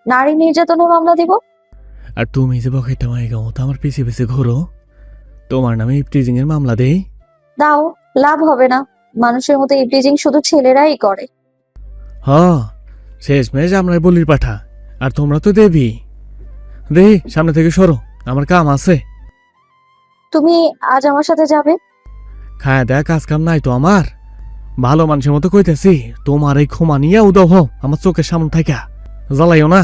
নারী নির্যাতনের মামলা দিব। আর তুমি যে বকেটা মাইগা মতো আমার পিছে পিছে ঘোরো, তোমার নামে ইপটিজিং এর মামলা দেই? দাও, লাভ হবে না। মানুষের মতো ইভটিজিং শুধু ছেলেরাই করে। হ, শেষমেশ আমরাই বলির পাঠা, আর তোমরা তো দেবী। দেই, সামনে থেকে সরো, আমার কাম আছে। তুমি আজ আমার সাথে যাবে? খায়া দেয়া কাজ কাম নাই তো আমার? ভালো মানুষের মতো কইতেছি, তোমার এই ক্ষমা নিয়ে উদাও হও আমার চোখের সামনে থাকা। জ্বালাইও না।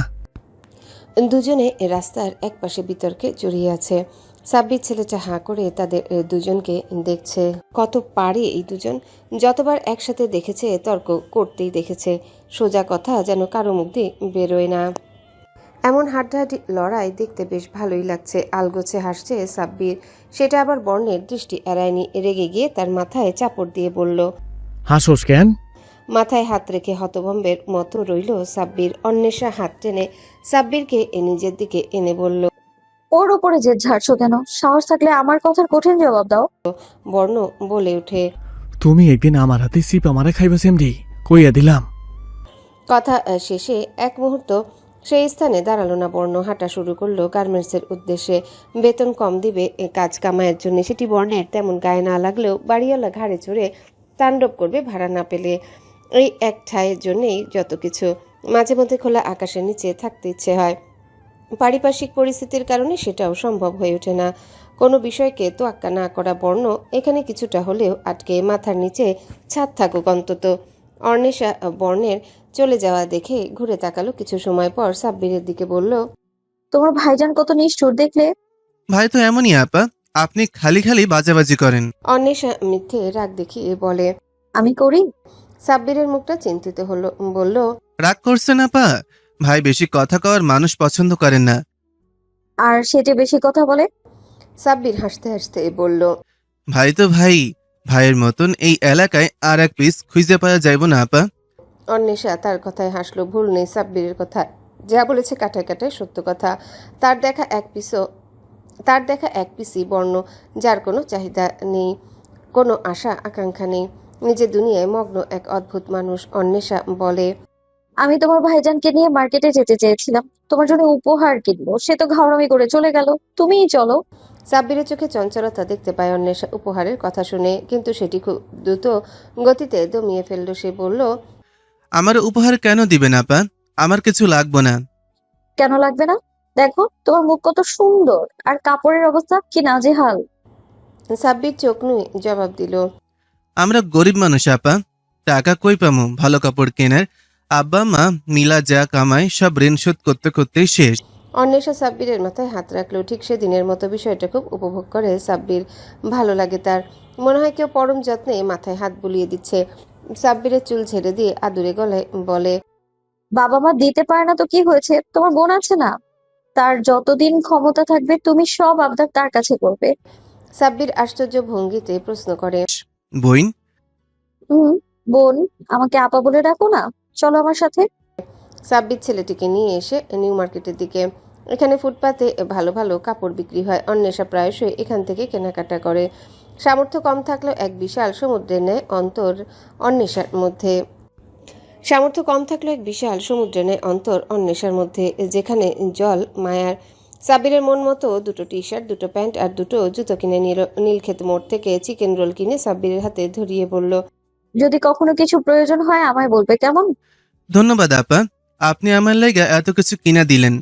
দুজনে রাস্তার একপাশে বিতর্কে জড়িয়ে আছে। সাব্বির ছেলেটা হাঁ করে তাদের দুজনকে দেখছে। কত পারে এই দুজন, যতবার একসাথে দেখেছে তর্ক করতেই দেখেছে। সোজা কথা যেন কারো মুখ দিয়ে বেরোয় না। এমন হাড্ডাহাড্ডি লড়াই দেখতে বেশ ভালোই লাগছে। আলগোছে হাসছে সাব্বির। সেটা আবার বর্ণের দৃষ্টি এড়ায়নি। রেগে গিয়ে তার মাথায় চাপড় দিয়ে বলল। হাসোস কেন? মাথায় হাত রেখে হতভম্বের মতো রইল সাব্বির। অন্বেষা হাত টেনে সাব্বিরকে নিজের দিকে এনে বলল। ওর উপরে জেদ ঝাড়ছো কেন? সাহস থাকলে আমার কথার কঠিন জবাব দাও। বর্ণ বলে ওঠে। তুমি একদিন আমার হাতে সিপা মারা খাইবা সেমরি, কইয়া দিলাম। কথা শেষে এক মুহূর্ত সেই স্থানে দাঁড়ালো না বর্ণ। হাঁটা শুরু করলো গার্মেন্টসের উদ্দেশ্যে। বেতন কম দিবে কাজ কামাইয়ের জন্য, সেটি বর্ণের তেমন গায়ে না লাগলেও বাড়িওয়ালা ঘাড়ে চড়ে তাণ্ডব করবে ভাড়া না পেলে। এই এক ঠাঁইয়ের জন্যেই যত কিছু। মাঝে মধ্যে খোলা আকাশের নিচে থাকতে ইচ্ছে হয়। পারিপার্শ্বিক পরিস্থিতির কারণে সেটাও সম্ভব হয়ে ওঠে না। কোনো বিষয়কে তোয়াক্কা না করা বর্ণ এখানে কিছুটা হলেও আটকে। মাথার নিচে ছাদ থাকুক অন্তত। অর্ণেশা বর্ণের চলে যাওয়া দেখে ঘুরে তাকালো। কিছু সময় পর সাব্বিরের দিকে বলল। তোমার ভাইজান কত নিষ্ঠুর দেখলে। ভাই তো এমনই আপা, আপনি খালি খালি বাজাবাজি করেন। অর্ণেশা মিথ্যে রাগ দেখিয়ে বলে। আমি করি? সাব্বিরের মুখটা চিন্তিত হলো। বলল। রাগ করছেন আপা? ভাই বেশি কথা কওয়ার মানুষ পছন্দ করেন না। আর সে যে বেশি কথা বলে। সাব্বির হাসতে হাসতে বলল। ভাই তো ভাই, ভাইয়ের মতন এই এলাকায় আর এক পিস খুঁজে পাওয়া যাইব না আপা। অন্বেষা তার কথায় হাসলো। ভুল নেই সাব্বিরের কথা, যা বলেছে কাটায় কাটায় সত্য কথা। তার দেখা এক পিসি বর্ণ, যার কোনো চাহিদা নেই, কোনো আশা আকাঙ্ক্ষা নেই, নিজের দুনিয়ায় মগ্ন এক অদ্ভুত মানুষ। অন্বেষা বলে। আমি তোমার ভাইজানকে নিয়ে মার্কেটে যেতে চেয়েছিলাম, তোমার জন্য উপহার কিনবো। সে তো ঘাওড়ামি করে চলে গেল। তুমিই চলো। সাব্বিরের চোখে চঞ্চলতা দেখতে পায় অন্বেষা উপহারের কথা শুনে, কিন্তু সেটি খুব দ্রুত গতিতে দমিয়ে ফেলল। সে বলল। আমার উপহার কেন দিবেন আপা? আমার কিছু লাগবো না। কেন লাগবে না? দেখো তোমার মুখ কত সুন্দর, আর কাপড়ের অবস্থা কি নাজেহাল। সাব্বির চোখ নুয়ে জবাব দিল। আমরা গরিব মানুষ আপা, টাকা কই পামু ভালো কাপড় কেনার? আব্বা মা মিলা যা কামায় সব ঋণ শোধ করতে করতেই শেষ। অন্বেষা সাব্বিরের মাথায় হাত রাখলো। ঠিক সেদিনের মতো বিষয়টা খুব উপভোগ করে সাব্বির। ভালো লাগে তার। মনে হয় কেউ পরম যত্নে মাথায় হাত বুলিয়ে দিচ্ছে। সাব্বিরের চুল ছেড়ে দিয়ে আদুরে গলায় বলে। বাবা মা দিতে পারে না তো কি হয়েছে? তোমার বোন আছে না, তার যতদিন ক্ষমতা থাকবে তুমি সব আবদার তার কাছে করবে। সাব্বির আশ্চর্য ভঙ্গিতে প্রশ্ন করে। বইন? হুম, বোন। আমাকে আপা বলে ডাকো না, চলো আমার সাথে। সাব্বির ছেলেটিকে নিয়ে এসে নিউ মার্কেটের দিকে। এখানে ফুটপাতে ভালো ভালো কাপড় বিক্রি হয়। অন্বেষা প্রায়শই এখান থেকে কেনাকাটা করে। সামর্থ্য কম থাকলেও এক বিশাল সমুদ্রের ন্যায় অন্তর অন্বেষার মধ্যে। অন্বেষার মধ্যে, যেখানে জল মায়ার। সাব্বিরের মন মতো দুটো টি শার্ট, দুটো প্যান্ট আর দুটো জুতো কিনে নিল। নীলক্ষেত মোড় থেকে চিকেন রোল কিনে সাব্বিরের হাতে ধরিয়ে বলল। যদি কখনো কিছু প্রয়োজন হয় আমায় বলবে, কেমন? ধন্যবাদ আপা, আপনি আমার লাইগা এত কিছু কিনা দিলেন।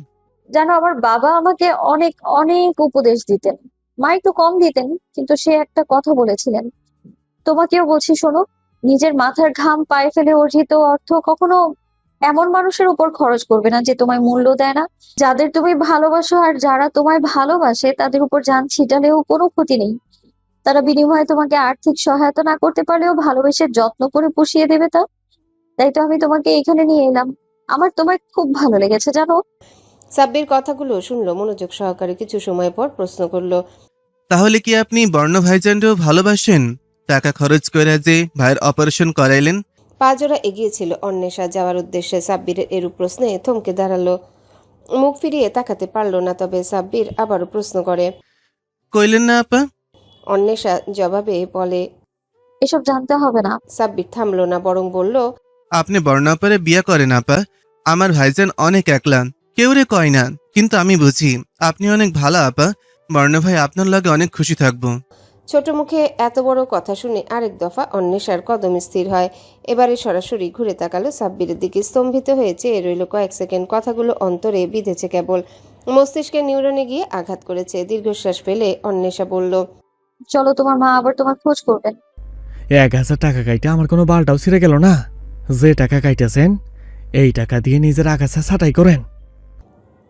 জানো, আমার বাবা আমাকে অনেক অনেক উপদেশ দিতেন। মা একটু কম দিতেন, কিন্তু সে একটা কথা বলেছিলেন, তোমাকেও বলছি শোনো, নিজের মাথার ঘাম পায়ে ফেলে অর্জিত অর্থ কখনো এমন মানুষের উপর খরচ করবে না যে তোমায় মূল্য দেয় না। যাদের তুমি ভালোবাসো আর যারা তোমায় ভালোবাসে তাদের উপর জান ছিটালেও কোনো ক্ষতি নেই। তারা বিনিময়ে তোমাকে আর্থিক সহায়তা না করতে পারলেও ভালোবেসে যত্ন করে পুষিয়ে দেবে তা। তাই তো আমি তোমাকে এখানে নিয়ে এলাম। আমার তোমায় খুব ভালো লেগেছে জানো। সাব্বির কথাগুলো শুনলো মনোযোগ সহকারে। কিছু সময় পর প্রশ্ন করলো। তাহলে কি আপনি বর্ণ ভাইজানকেও ভালোবাসেন? টাকা খরচ করে যে ভাইয়ের অপারেশন করাইলেন। পা জোড়া এগিয়েছিল অন্বেষা যাওয়ার উদ্দেশ্যে। সাব্বিরের এরূপ প্রশ্নে থমকে দাঁড়ালো। মুখ ফিরিয়ে তাকাতে পারল না। তবে সাব্বির আবারও প্রশ্ন করে। কইলেন না আপা? অন্বেষা জবাবে বলে। এসব জানতে হবে না। সাব্বির থামলো না, বরং বলল, আপনি বর্ণাপারে বিয়া করেন আপা। আমার ভাইজান অনেক একলা, কেউ রে কয় না, কিন্তু আমি বুঝি আপনি অনেক ভালো আপা। বর্ণ ভাই আপনার লাগে অনেক খুশি থাকবো। ছোট মুখে এত বড় কথা শুনে আরেক দফা অন্বেষার কদম স্থির হয়। এবারে সরাসরি ঘুরে তাকালো সাব্বিরের দিকে, স্তম্ভিত হয়ে চেয়ে রইল কয়েক সেকেন্ড। কথাগুলো অন্তরে বিঁধেছে কেবল, মস্তিষ্কে নিউরনে গিয়ে আঘাত করেছে। দীর্ঘশ্বাস ফেলে অন্বেষা বলল, চলো, তোমার মা আবার তোমার খোঁজ করবেন। 1000 টাকা কাইটা আমার কোনো বালটাও ছিঁড়ে গেল না। যে টাকা কাইতেছেন এই টাকা দিয়ে নিজের আগাছা ছাটাই করেন।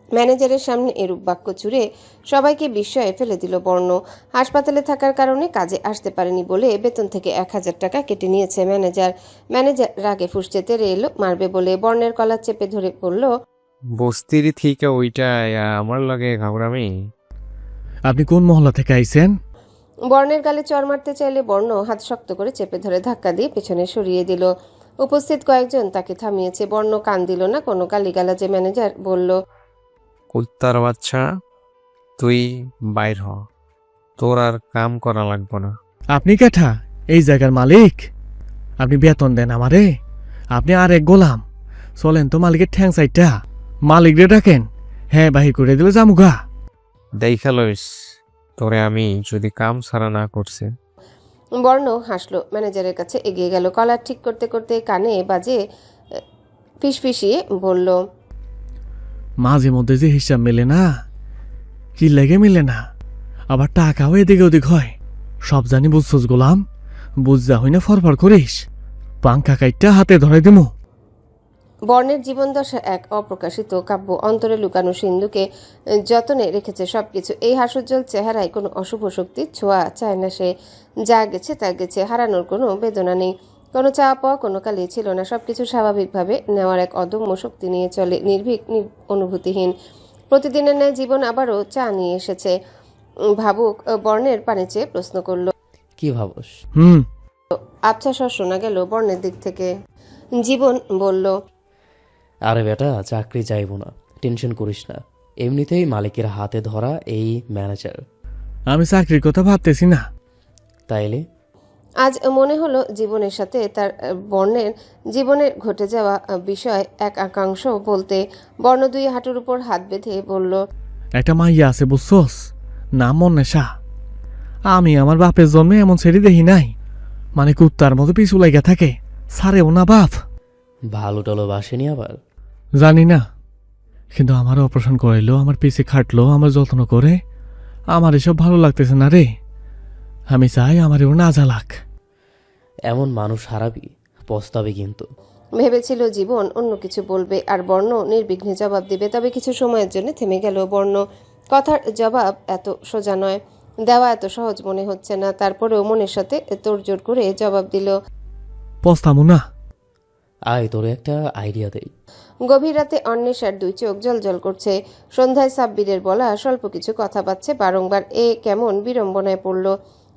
ম্যানেজারের সামনে এরূপ বাক্য জুড়ে সবাইকে বিস্ময়ে ফেলে দিল বর্ণ। হাসপাতালে থাকার কারণে কাজে আসতে পারেনি বলে বেতন থেকে 1000 টাকা কেটে নিয়েছে ম্যানেজার রাগে ফুঁসতে তেড়ে এলো মারবে বলে বর্ণের কলার চেপে ধরে বলল, বস্তির থেকে ওইটা আমার লাগে ঘাবড়ামি। আপনি কোন মহল্লা থেকে আইছেন? বর্ণের গালে চড় মারতে চাইলে বর্ণ হাত শক্ত করে চেপে ধরে ধাক্কা দিয়ে পেছনে সরিয়ে দিল। উপস্থিত কয়েকজন তাকে থামিয়েছে। বর্ণ কান দিল না কোনো গালিগালাজে। ম্যানেজার বলল, কুত্তার বাচ্চা, তুই বাইর হ, তোর আর কাম করা লাগবো না। আপনি কেঠা এই জায়গার মালিক? আপনি বেতন দেন আমারে? আপনি আর এক গোলাম? চলেন তো মালিকের ঠ্যাং সাইডটা, মালিক রে ডাকেন, হ্যাঁ বাহির করে দিলে জামুগা। দেখা লইস তোরে আমি যদি কাম সারা না করছে। বর্ণ হাসলো, ম্যানেজারের কাছে এগিয়ে গেল। কলার ঠিক করতে করতে কানে বাজে ফিসফিসিয়ে বলল, মাঝে মধ্যে যে হিসাব মেলে না, কি লেগে মিলে না, আবার টাকাও এদিকে ওদিক হয়। সব জানি বুঝছস গোলাম, বুঝা হই না ফরফর করিস, পাঙ্কা কাইটটা হাতে ধরে দিমু। বর্ণের জীবনদশা এক অপ্রকাশিত কাব্য। অন্তরে লুকানো সিন্ধুকে যতনে রেখেছে সবকিছু। এই হাস্যোজ্জ্বল চেহারায় কোনো অশুভ শক্তির ছোঁয়া চায় না সে। যা গেছে তা গেছে, হারানোর কোনো বেদনা নেই, কোনো চাওয়া পাওয়া কোনো কালই ছিল না। সবকিছু স্বাভাবিকভাবে নেওয়ার এক অদম্য শক্তি নিয়ে চলে, নির্ভীক অনুভূতিহীন। প্রতিদিনের ন্যায় জীবন আবারও চা নিয়ে এসেছে। ভাবুক বর্ণের পানে চেয়ে প্রশ্ন করল, কি ভাবস? আবছা স্বর শোনা গেল বর্ণের দিক থেকে। জীবন বলল, আরে বেটা, চাকরি চাইব না, টেনশন করিস না, এমনিতেই মালিকের হাতে ধরা এই ম্যানেজার। আমি চাকরির কথা ভাবতেছি না। তাইলে আজ মনে হলো জীবনের সাথে তার বর্ণের জীবনের ঘটে যাওয়া বিষয় এক একাংশ বলতে। বর্ণ দুই হাঁটুর উপর হাত বেঁধে বলল, একটা মাইয়া আছে বুঝছস, নাম মন্নেশা। আমি আমার বাপের জন্মে এমন ছেড়ে দেখি নাই, মানে কুত্তার মতো পিছু লাগা থাকে, সারেও না বাপ। ভালো টলো বাসেনি আবার? জানি না, কিন্তু আমার অপারেশন করাইলো, আমার পিছে খাটলো, আমার যত্ন করে। আমার এসব ভালো লাগতেছে না রে। আমি চাই আমার এও না জ্বালাক। এমন মানুষ হারাবি, পস্তাবে কিন্তু। ভেবেছিল জীবন অন্য কিছু বলবে আর বর্ণ নির্বিঘ্নে জবাব দিবে, তবে কিছু সময়ের জন্য থেমে গেল বর্ণ। কথার জবাব এত সোজা নয়, দেওয়া এত সহজ মনে হচ্ছে না। তারপরেও মনের সাথে তোড়জোড় করে জবাব দিল, পস্তামু না। আয় তোরে একটা আইডিয়া দেই। গভীর রাতে অন্বেষার দুই চোখ জলজল করছে। সন্ধ্যায় সাব্বিরের বলা স্বল্প কিছু কথা পাচ্ছে বারংবার। এ কেমন বিড়ম্বনায় পড়ল।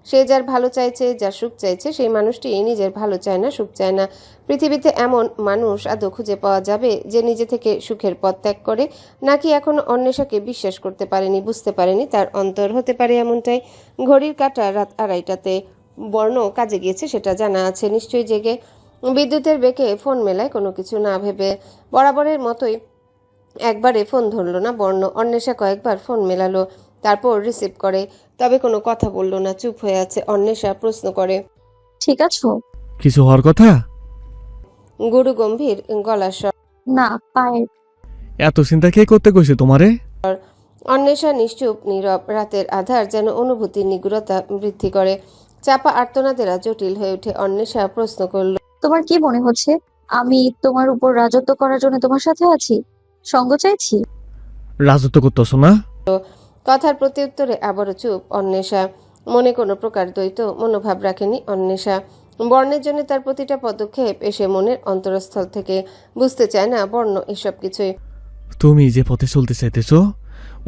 সে যার ভালো চাইছে, যার সুখ চাইছে, সেই মানুষটি নিজের ভালো চায় না, সুখ চায় না। পৃথিবীতে এমন মানুষ আদৌ খুঁজে পাওয়া যাবে যে নিজে থেকে সুখের পথ ত্যাগ করে? নাকি এখনো অন্বেষাকে বিশ্বাস করতে পারেনি, বুঝতে পারেনি তার অন্তর? হতে পারে এমনটাই। ঘড়ির কাঁটা রাত 2:30টাতে। বর্ণ কাজে গিয়েছে সেটা জানা আছে, নিশ্চয়ই জেগে। বিদ্যুতের বেগে ফোন মেলায় কোনো কিছু না ভেবে বরাবরের মতোই একবারে ফোন ধরল না বর্ণ। অন্বেষা কয়েকবার ফোন মেলালো, তারপর রিসিভ করে, তবে কোনো কথা বলল না, চুপ হয়ে আছে। অন্বেষা প্রশ্ন করে, ঠিক আছো? কিছু হওয়ার কথা? গুরু গম্ভীর গলার স্বর। না, পায়ের। এত চিন্তা কে করতে কইছে তোমারে? অন্বেষা নিশ্চুপ নীরব। রাতের আধার যেন অনুভূতির নিগুড়তা বৃদ্ধি করে। চাপা আর্তনাদেরা জটিল হয়ে ওঠে। অন্বেষা প্রশ্ন করল, তোমার কি মনে হচ্ছে আমি তোমার উপর রাজত্ব করার জন্য তোমার সাথে আছি, সঙ্গ চাইছি? রাজত্ব করতেছ না? কথার প্রত্যুত্তরে আবারও চুপ অন্বেষা। মনে কোনো প্রকার দ্বৈত মনোভাব রাখেনি অন্বেষা। বর্ণের জন্য তার প্রতিটা পদক্ষেপ এসে মনের অন্তরস্থল থেকে। বুঝতে চায় না বর্ণ এসব কিছুই। তুমি যে পথে চলতে চাইতেছ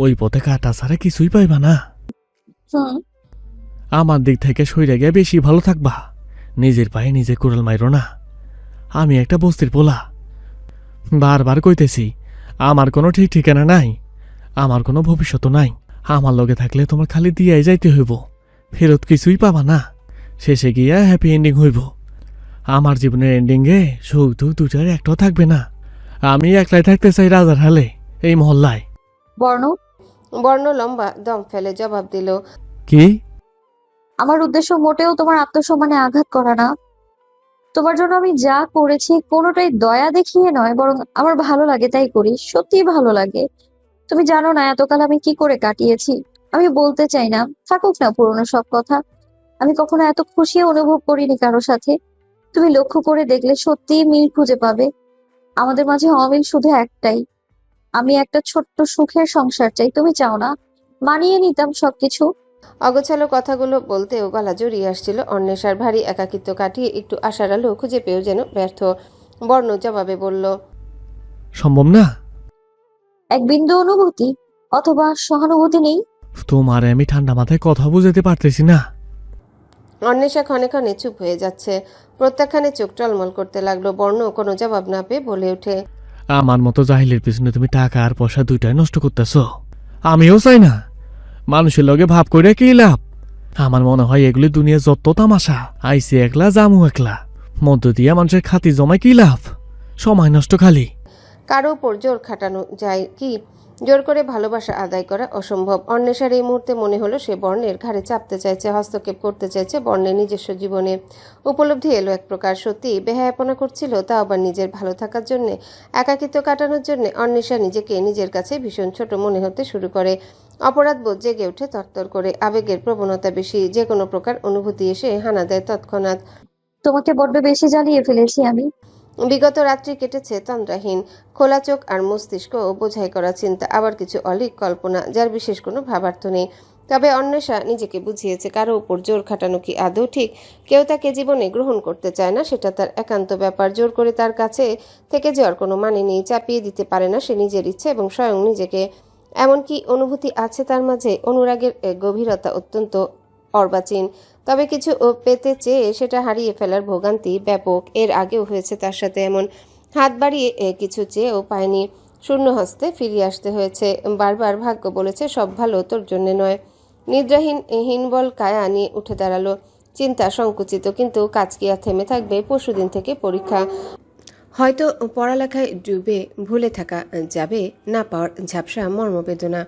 ওই পথে কাটা ছাড়া কিছুই পাইবা না। হুম। আমার দিক থেকে সইরা গিয়ে বেশি ভালো থাকবা। নিজের পায়ে নিজে কুড়াল মাইরো না। আমি একটা বস্তির পোলা, বারবার কইতেছি আমার কোনো ঠিক ঠিকানা নাই, আমার কোনো ভবিষ্যৎ নাই। আমার লগে থাকলে তোমার খালি দিয়াই যাইতে হইব, ফেরত কিছুই পাবা না। শেষে গিয়া হ্যাপি এন্ডিং হইব। আমার জীবনের এন্ডিংয়ে সুখ দুঃখ দুটার একটাও থাকবে না। আমি একলাই থাকতে চাই রাজার হালে, এই মহল্লায়। বর্ণ, বর্ণ লম্বা দম ফেলে জবাব দিল, কি? আমার উদ্দেশ্য মোটেও তোমার আত্মসম্মানে আঘাত করা না। তোমার জন্য আমি যা করেছি কোনোটাই দয়া দেখিয়ে নয়, বরং আমার ভালো লাগে তাই করি, সত্যিই ভালো লাগে। তুমি জানো না এতকাল আমি কি করে কাটিয়েছি। আমি বলতে চাই না, থাকুক না পুরনো সব কথা। আমি কখনো এত খুশি অনুভব করিনি কারো সাথে। তুমি লক্ষ্য করে দেখলে সত্যিই মিল খুঁজে পাবে। আমাদের মাঝে অমিল শুধু একটাই, আমি একটা ছোট্ট সুখের সংসার চাই। তুমি চাও না? মানিয়ে নিতাম সবকিছু। অগোছালো কথাগুলো বলতেও গলা জড়িয়ে আসছিল অন্বেষার। ভারী একাকিত্ব কাটিয়ে একটু আশার আলো খুঁজে পেয়েও যেন ব্যর্থ। বর্ণ জবাবে বলল, সম্ভব না? এক বিন্দু অনুভূতি অথবা সহানুভূতি নেই? তোমারে আমি ঠান্ডা মাথায় কথা বুঝাতে পারতেছি না। অন্বেষা ক্ষণে ক্ষণে চুপ হয়ে যাচ্ছে। প্রত্যাখ্যানে চোখ টলমল করতে লাগলো। বর্ণ কোনো জবাব না পেয়ে বলে ওঠে, আমার মতো জাহিলের পিছনে তুমি টাকা আর পয়সা দুইটাই নষ্ট করতেছ। আমিও চাই না। মানুষের লগে ভাব করে কি লাভ? আমার মনে হয় এগুলি দুনিয়া যত তামাশা, আইসি একলা জামু একলা, মধ্য দিয়া মানুষের খাতি জমায় কি লাভ? সময় নষ্ট খালি। কারো উপর জোর খাটানো যায় কি? জোর করে ভালোবাসা আদায় করা অসম্ভব। অন্বেষার এই মুহূর্তে মনে হলো সে বর্ণের ঘাড়ে চাপতে চাইছে, হস্তক্ষেপ করতে চাইছে বর্ণের নিজস্ব জীবনে। উপলব্ধি এলো এক প্রকার, সত্যি বেহায়াপনা করছিল, তা আবার নিজের ভালো থাকার জন্যে, একাকিত্ব কাটানোর জন্যে। অন্বেষা নিজেকে নিজের কাছে ভীষণ ছোট মনে হতে শুরু করে। অপরাধবোধ জেগে ওঠে তরতর করে। আবেগের প্রবণতা বেশি, যে কোনো প্রকার অনুভূতি এসে হানা দেয় তৎক্ষণাৎ। তোমাকে বড্ড বেশি জ্বালিয়ে ফেলেছি আমি। বিগত রাত্রি কেটেছে তন্দ্রাহীন। খোলা চোখ আর মস্তিষ্ক বোঝাই করা চিন্তা, আবার কিছু অলিক কল্পনা, যার বিশেষ কোনো ভাবার্থ নেই। তবে অন্বেষা নিজেকে বুঝিয়েছে, কারো উপর জোর খাটানো কি আদৌ ঠিক? কেউ তাকে জীবনে গ্রহণ করতে চায় না, সেটা তার একান্ত ব্যাপার। জোর করে তার কাছে থেকে যাওয়ার কোনো মানে নেই। চাপিয়ে দিতে পারে না সে নিজের ইচ্ছে এবং স্বয়ং নিজেকে। এমনকি অনুভূতি আছে তার মাঝে, অনুরাগের গভীরতা অত্যন্ত অর্বাচীন। তবে কিছু পেতে চেয়ে সেটা হারিয়ে ফেলার ভোগান্তি ব্যাপক। এর আগেও হয়েছে তার সাথে এমন। হাত বাড়িয়ে কিছু চেয়েও পায়নি, শূন্য হস্তে ফিরিয়ে আসতে হয়েছে। বারবার ভাগ্য বলেছে সব ভালো তোর জন্যে নয়। নিদ্রাহীন হীনবল কায়া নিয়ে উঠে দাঁড়ালো। চিন্তা সংকুচিত, কিন্তু কাজ কি আর থেমে থাকবে? পরশুদিন থেকে পরীক্ষা। হয়তো পড়ালেখায় ডুবে ভুলে থাকা যাবে, না পাওয়ার ঝাপসা মর্মবেদনা।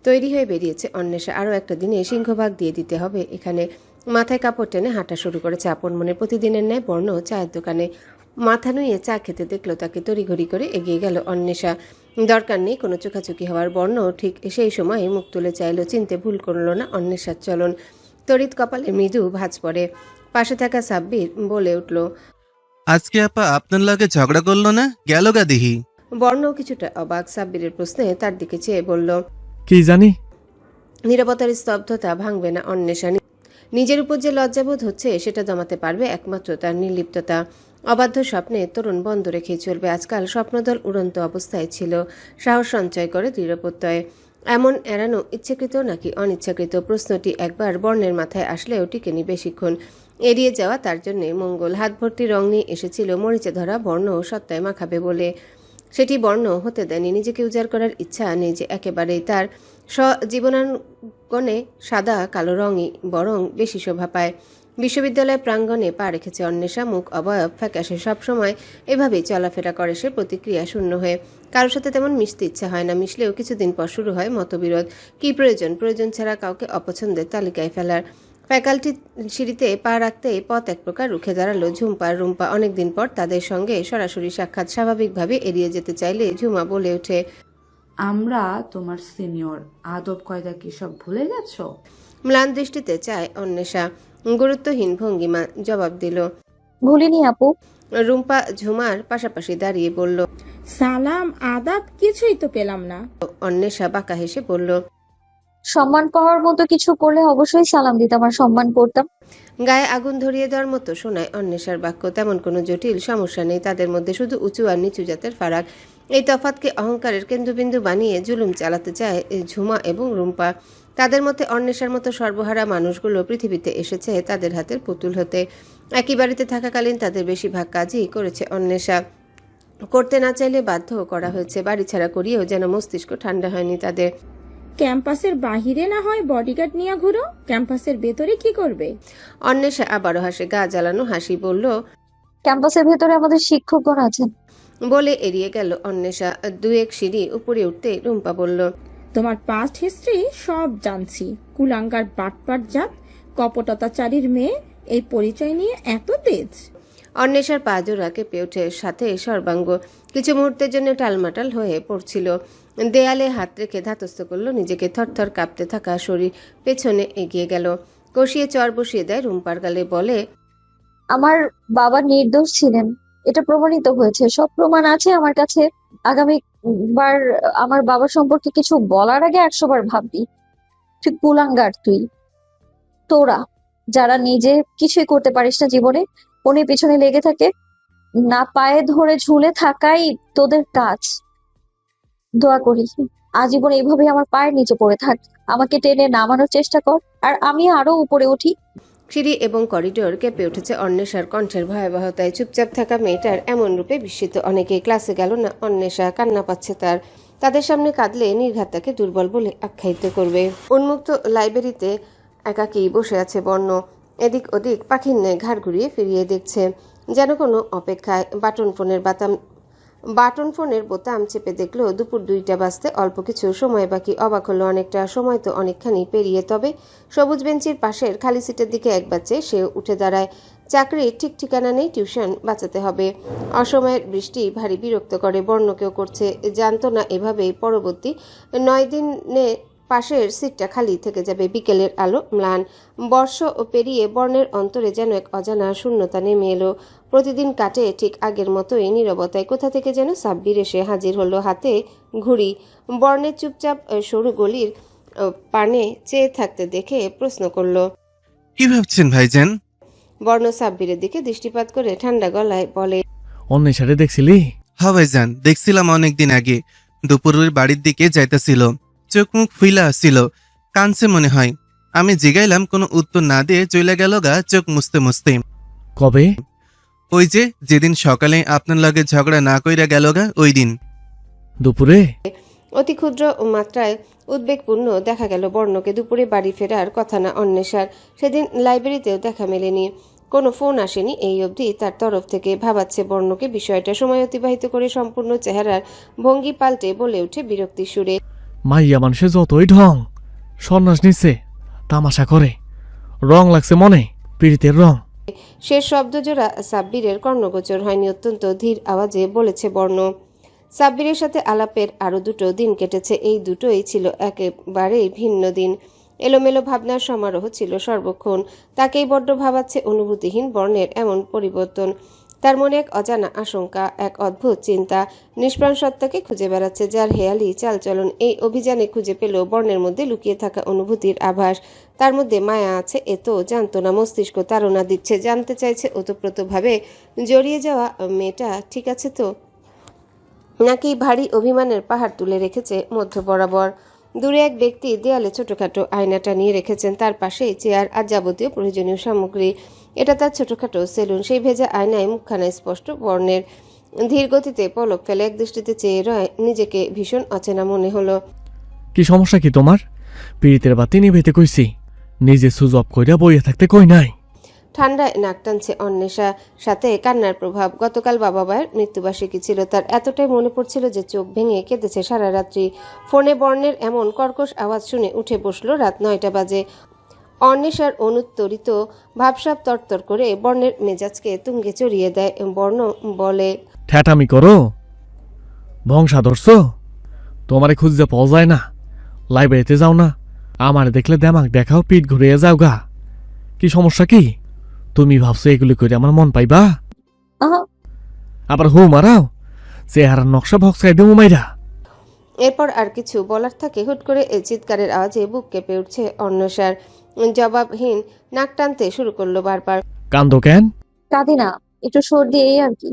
তৈরি হয়ে বেরিয়েছে অন্বেষা। আরও একটা দিনে সিংহভাগ দিয়ে দিতে হবে এখানে। মাথায় কাপড় টেনে হাঁটা শুরু করেছে আপন মনে। প্রতিদিনের ন্যায় বর্ণ চায়ের দোকানে মাথা নুয়ে চা খেতে দেখলো তাকে। তড়িঘড়ি করে এগিয়ে গেল অন্বেষা। দরকার নেই কোনো চোখাচোখি হওয়ার। বর্ণ ঠিক সেই সময় মুখ তুলে চাইল। চিনতে ভুল করল না অন্বেষার চলন। তড়িৎ কপালে মৃদু ভাঁজ পড়ে। পাশে থাকা সাব্বির বলে উঠল, আজকে আপা আপনার লাগে ঝগড়া করলো না? গেল গা দিহি। বর্ণ কিছুটা অবাক। সাব্বিরের প্রশ্নে তার দিকে চেয়ে বলল, কি জানি। নীরবতার স্তব্ধতা ভাঙবে না অন্বেষা। নিজের উপর যে লজ্জাবোধ হচ্ছে সেটা দমাতে পারবে একমাত্র তার নির্লিপ্ততা। অবাধ্য স্বপ্নে তরুণ বন্ধ রেখেই চলবে। আজকাল স্বপ্নদল উড়ন্ত অবস্থায় ছিল, সাহস সঞ্চয় করে দৃঢ়প্রত্যয়। এমন এড়ানো ইচ্ছাকৃত নাকি অনিচ্ছাকৃত? প্রশ্নটি একবার বর্ণের মাথায় আসলেও টিকেনি বেশিক্ষণ। এড়িয়ে যাওয়া তার জন্য মঙ্গল। হাত ভর্তি রং নিয়ে এসেছিল মরিচে ধরা বর্ণ সত্তায় মাখাবে বলে। সেটি বর্ণ হতে দেয়নি। নিজেকে উজাড় করার ইচ্ছা নেই যে একেবারেই। তার স্বজীবনাঙ্গনে সাদা কালো রঙই বরং বেশি শোভা পায়। বিশ্ববিদ্যালয় প্রাঙ্গণে পা রেখেছে অন্বেষা। মুখ অবয়ব ফ্যাকাশে, সবসময় এভাবেই চলাফেরা করে সে, প্রতিক্রিয়া শূন্য হয়ে। কারোর সাথে তেমন মিশতে ইচ্ছা হয় না। মিশলেও কিছুদিন পর শুরু হয় মতবিরোধ। কি প্রয়োজন? প্রয়োজন ছাড়া কাউকে অপছন্দের তালিকায় ফেলার। ফ্যাকাল্টি সিঁড়িতে পা রাখতেই পথ এক প্রকার রুখে দাঁড়ালো ঝুম্পার। রুম্পা অনেকদিন পর তাদের সঙ্গে সরাসরি সাক্ষাৎ। স্বাভাবিকভাবে এড়িয়ে যেতে চাইলে ঝুমা বলে ওঠে, আমরা তোমার সিনিয়র, আদব কায়দা কি সব ভুলে গেছো? ম্লান দৃষ্টিতে চায় অন্বেষা। গুরুত্বহীন ভঙ্গিমা জবাব দিল। ভুলিনি আপু। রুম্পা ঝুমার পাশাপাশি দাঁড়িয়ে বলল। সালাম আদাব কিছুই তো পেলাম না। অন্বেষা বাঁকা হেসে বলল, সম্মান পাওয়ার মতো কিছু করলে অবশ্যই সালাম দিতাম আর সম্মান করতাম। গায়ে আগুন ধরিয়ে দেওয়ার মতো শোনায় অন্বেষার বাক্য। তেমন কোনো জটিল সমস্যা নেই তাদের মধ্যে, শুধু উঁচু আর নিচু জাতের ফারাক। এই তফাৎকে অহংকারের কেন্দ্রবিন্দু বানিয়ে জুলুম চালাতে চায় ঝুমা এবং রুম্পা। তাদের মধ্যে অন্বেষার মতো সর্বহারা মানুষগুলো পৃথিবীতে এসেছে তাদের হাতের পুতুল হতে। একই বাড়িতে থাকাকালীন তাদের বেশিরভাগ কাজই করেছে অন্বেষা। করতে না চাইলে বাধ্য করা হয়েছে। বাড়ি ছাড়া করিয়েও যেন মস্তিষ্ক ঠান্ডা হয়নি তাদের। ক্যাম্পাসের বাহিরে না হয় বডিগার্ড নিয়ে ঘুরো, ক্যাম্পাসের ভেতরে কি করবে? অন্বেষা আবারও হাসে, গা জ্বালানো হাসি, বলল। ক্যাম্পাসের ভেতরে আমাদের শিক্ষকগণ আছেন। বলে এড়িয়ে গেল অন্বেষা। দু এক সিঁড়ি উপরে উঠতে রুম্পা বলল, তোমার পাস্ট হিস্ট্রি সব জানছি। কুলাঙ্গার বাটপাট জাত, কপটতাচারীর মেয়ে, এই পরিচয় নিয়ে এত তেজ? অন্বেষার পা জোড়া কেঁপে ওঠে, সাথে সর্বাঙ্গ কিছু মুহূর্তের জন্য টালমাটাল হয়ে পড়ছিল। দেয়ালে হাত রেখে ধাতস্থ করলো নিজেকে, থরথর কাঁপতে থাকা শরীর পেছনে এগিয়ে গেল, কষিয়ে চর বসিয়ে দেয় রুম্পার গালে, বলে, আমার বাবা নির্দোষ ছিলেন, এটা প্রমাণিত হয়েছে, সব প্রমাণ আছে আমার কাছে। আগামীবার আমার বাবা সম্পর্কে কিছু বলার আগে 100 বার ভাববি। তুই কুলাঙ্গার, তোরা যারা নিজে কিছুই করতে পারিস না জীবনে, অন্যের পিছনে লেগে থাকে, না পায়ে ধরে ঝুলে থাকাই তোদের কাজ। দোয়া করি আজীবন এইভাবে আমার পায়ের নিচে পড়ে থাক, আমাকে টেনে নামানোর চেষ্টা কর, আর আমি আরো উপরে উঠি। সিঁড়ি এবং করিডোর কেঁপে উঠেছে অন্বেষার কণ্ঠের ভয়াবহতায়। চুপচাপ থাকা মেয়েটার এমন রূপে বিস্মিত অনেকে। ক্লাসে গেল না অন্বেষা, কান্না পাচ্ছে তাদের সামনে কাঁদলে নির্ঘাত তাকে দুর্বল বলে আখ্যায়িত করবে। উন্মুক্ত লাইব্রেরিতে একাকী বসে আছে বর্ণ, এদিক ওদিক পাখির ন্যায় ঘাড় ঘুরিয়ে ফিরিয়ে দেখছে, যেন কোনো অপেক্ষায়। বাটন ফোনের বোতাম চেপে দেখলো 2টা বাজতে অল্প কিছু সময় বাকি। অবাক হলো অনেকটা, সময় তো অনেকখানি পেরিয়ে। তবে সবুজ বেঞ্চির পাশের খালি সিটের দিকে একবার চেয়ে সেও উঠে দাঁড়ায়। চাকরির ঠিক ঠিকানা নেই, টিউশন বাঁচাতে হবে। অসময়ের বৃষ্টি ভারী বিরক্ত করে, বর্ণকেও করছে। জানতো না এভাবেই পরবর্তী 9 দিনে পাশের সিটটা খালি থেকে যাবে। বিকেলের আলো ম্লান, বর্ষ পেরিয়ে বর্ণের অন্তরে যেন এক অজানা শূন্যতা নেমে এলো। প্রতিদিন কাটে ঠিক আগের মতোই নীরবতায়। কোথা থেকে যেন সাব্বির এসে হাজির হলো, হাতে ঘুড়ি। বর্ণের চুপচাপ সরু গলির পানে চেয়ে থাকতে দেখে প্রশ্ন করলো, কি ভাবছেন ভাইজান? বর্ণ সাব্বিরের দিকে দৃষ্টিপাত করে ঠান্ডা গলায় বলে, অন্বেষারে দেখছিলি? হ্যাঁ ভাইজান, দেখছিলাম অনেকদিন আগে দুপুরের বাড়ির দিকে যাইতেছিল, চোখ মুখ ফুইলা আসছিল, কানছে মনে হয়। আমি জিগাইলাম, কোনো উত্তর না দিয়ে চলে গেল গা চোখ মুছতে মুছতে। কবে? ওই যে যেদিন সকালে আপনার লগে ঝগড়া না কইরা গেল গা ওই দিন। দুপুরে? অতি ক্ষুদ্র মাত্রায় উদ্বেগপূর্ণ দেখা গেল বর্ণকে। দুপুরে বাড়ি ফেরার কথা না অন্বেষার। সেদিন লাইব্রেরিতেও দেখা মেলেনি, কোনো ফোন আসেনি এই অবধি তার তরফ থেকে। ভাবাচ্ছে বর্ণকে বিষয়টা। সময় অতিবাহিত করে সম্পূর্ণ চেহারার ভঙ্গি পাল্টে বলে ওঠে বিরক্তির সুরে, মাইয়া মানুষের যতই ঢং, সন্ন্যাস নিচ্ছে, তামাশা করে, রং লাগছে মনে, পীড়িতের রং। শেষ শব্দজোড়া সাব্বিরের কর্ণগোচর হয়নি। অত্যন্ত ধীর আওয়াজে বলেছে বর্ণ। সাব্বিরের সাথে আলাপের আরও 2টো দিন কেটেছে। এই দুটোই ছিল একেবারেই ভিন্ন দিন। এলোমেলো ভাবনার সমারোহ ছিল সর্বক্ষণ। তাকেই বড্ড ভাবাচ্ছে অনুভূতিহীন বর্ণের এমন পরিবর্তন। তার মনে এক অজানা আশঙ্কা, এক অদ্ভুত চিন্তা। নিষ্প্রাণ সত্তাকে খুঁজে বেড়াচ্ছে, যার হেয়ালি চালচলন। এই অভিযানে খুঁজে পেল বর্ণের মধ্যে লুকিয়ে থাকা অনুভূতির আভাস। তার মধ্যে মায়া আছে, এ তো জানতো না। মস্তিষ্ক তাড়না দিচ্ছে, জানতে চাইছে ওতপ্রোতভাবে। জড়িয়ে যাওয়া মেয়েটা ঠিক আছে তো, নাকি ভারী অভিমানের পাহাড় তুলে রেখেছে মধ্য বরাবর। দূরে এক ব্যক্তি দেয়ালে ছোটখাটো আয়নাটা নিয়ে রেখেছেন, তার পাশেই চেয়ার আর যাবতীয় প্রয়োজনীয় সামগ্রী। এটা তার ছোটখাটো সেলুন। সেই ভেজা আয়নায় মুখখানা স্পষ্ট বর্ণের। ধীর গতিতে পলক ফেলে এক দৃষ্টিতে চেয়ে রয় নিজেকে। ভীষণ অচেনা মনে হলো। কি সমস্যা কি তোমার? পীড়িতের বাতি নিভেতে কইছি, নিজে সুজ অফ কইরা বইয়া থাকতে কই নাই। ঠান্ডায় নাক টানছে অন্বেষা, সাথে কান্নার প্রভাব। গতকাল বাবা মায়ের মৃত্যুবার্ষিকী ছিল তার। এতটাই মনে পড়ছিল যে চোখ ভেঙে কেঁদেছে সারা রাত্রি। ফোনে বর্ণের এমন কর্কশ আওয়াজ শুনে উঠে বসলো। রাত 9টা বাজে। অন্বেষার অনুত্তরিত ভাবসাব তরতর করে বর্ণের মেজাজকে তুঙ্গে চড়িয়ে দেয়। বর্ণ বলে, ঠ্যাটামি করো, ভংসা ধরছ, তোমারে খুঁজতে পাওয়া যায় না, লাইব্রেরিতে যাও না, আমারে দেখলে দেমাক দেখাও, পিঠ ঘুরিয়ে যাও গা। কি সমস্যা কি? তুমি ভাবছো এগুলি করে আমার মন পাইবা? আহা, আবার হু মারাও, চেহারার নকশা ভক্সাই দেবো মাইরা। এরপর আর কিছু বলার থাকে। হুট করে এই চিৎকারের আওয়াজে বুক কেঁপে উঠছে অন্বেষার। জবাবহীন নাক টানতে শুরু করলো বারবার। কান্দো কেন? কাঁদি না, একটু সর্দি, এই আর কি।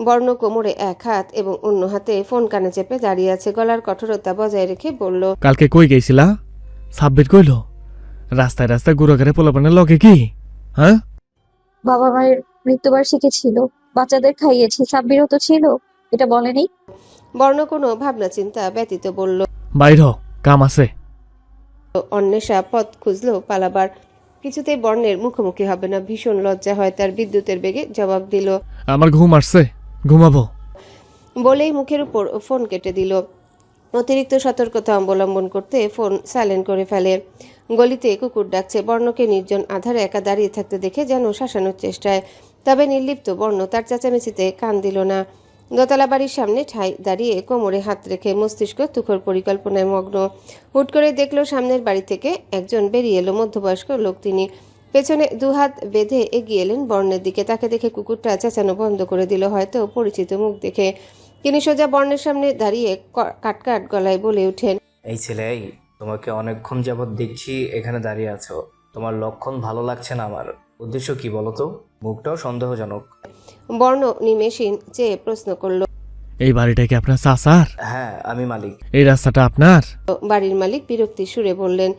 বর্ণ কোমরে এক হাত এবং অন্য হাতে ফোন কানে চেপে দাঁড়িয়ে আছে। গলার কঠোরতা বজায় রেখে বলল, কালকে কই গেছিলা? সাব্বির কইল রাস্তায় রাস্তায় গুড়াগারে পোলাপানের লগে কি? হ্যাঁ, বাবা মায়ের মৃত্যুবার্ষিকী ছিল, বাচ্চাদের খাইয়েছি, সাব্বিরও তো ছিল, এটা বলেনি? বর্ণ কোনো ভাবনা চিন্তা ব্যতীত বলল, বাইর হ, কাম আছে। অন্বেষা পথ খুঁজলো পালাবার, কিছুতেই বর্ণের মুখোমুখি হবে না। ভীষণ লজ্জা হয় তার, বিদ্যুতের বেগে জবাব দিল আমার ঘুম আসছে, ঘুমাবো। বলেই মুখের উপর ফোন কেটে দিল। অতিরিক্ত সতর্কতা অবলম্বন করতে ফোন সাইলেন্ট করে ফেলে। গলিতে কুকুর ডাকছে। বর্ণকে নির্জন আধারে একা দাঁড়িয়ে থাকতে দেখে যেন শাসানোর চেষ্টায়, তবে নির্লিপ্ত বর্ণ তার চেঁচামেচিতে কান দিল না। দোতলা বাড়ির সামনে ঠাই দাঁড়িয়ে কোমরে হাত রেখে মস্তিষ্ক তুখর পরিকল্পনায় মগ্ন। হুট করে দেখলো সামনের বাড়ি থেকে একজন বেরিয়ে এলো, মধ্যবয়স্ক লোক তিনি। পেছনে দুহাত বেঁধে এগিয়ে এলেন বর্ণের দিকে। তাকে দেখে কুকুরটা চেঁচানো বন্ধ করে দিল, হয়তো পরিচিত মুখ দেখে। তিনি সোজা বর্ণের সামনে দাঁড়িয়ে কাটকাট গলায় বলে ওঠেন, এই ছেলে, এই তোমাকে অনেকক্ষণ যাবৎ দেখছি এখানে দাঁড়িয়ে আছো। তোমার লক্ষণ ভালো লাগছে না আমার। উদ্দেশ্য কি বলো তো? মুখটাও সন্দেহজনক। বর্ণ নিমেষহীন চেয়ে প্রশ্ন করল। এই বাড়িটা কি আপনার চাচার? হ্যাঁ, আমি মালিক। এই রাস্তাটা আপনার? বাড়ির মালিক বিরক্তি সুরে বললেন,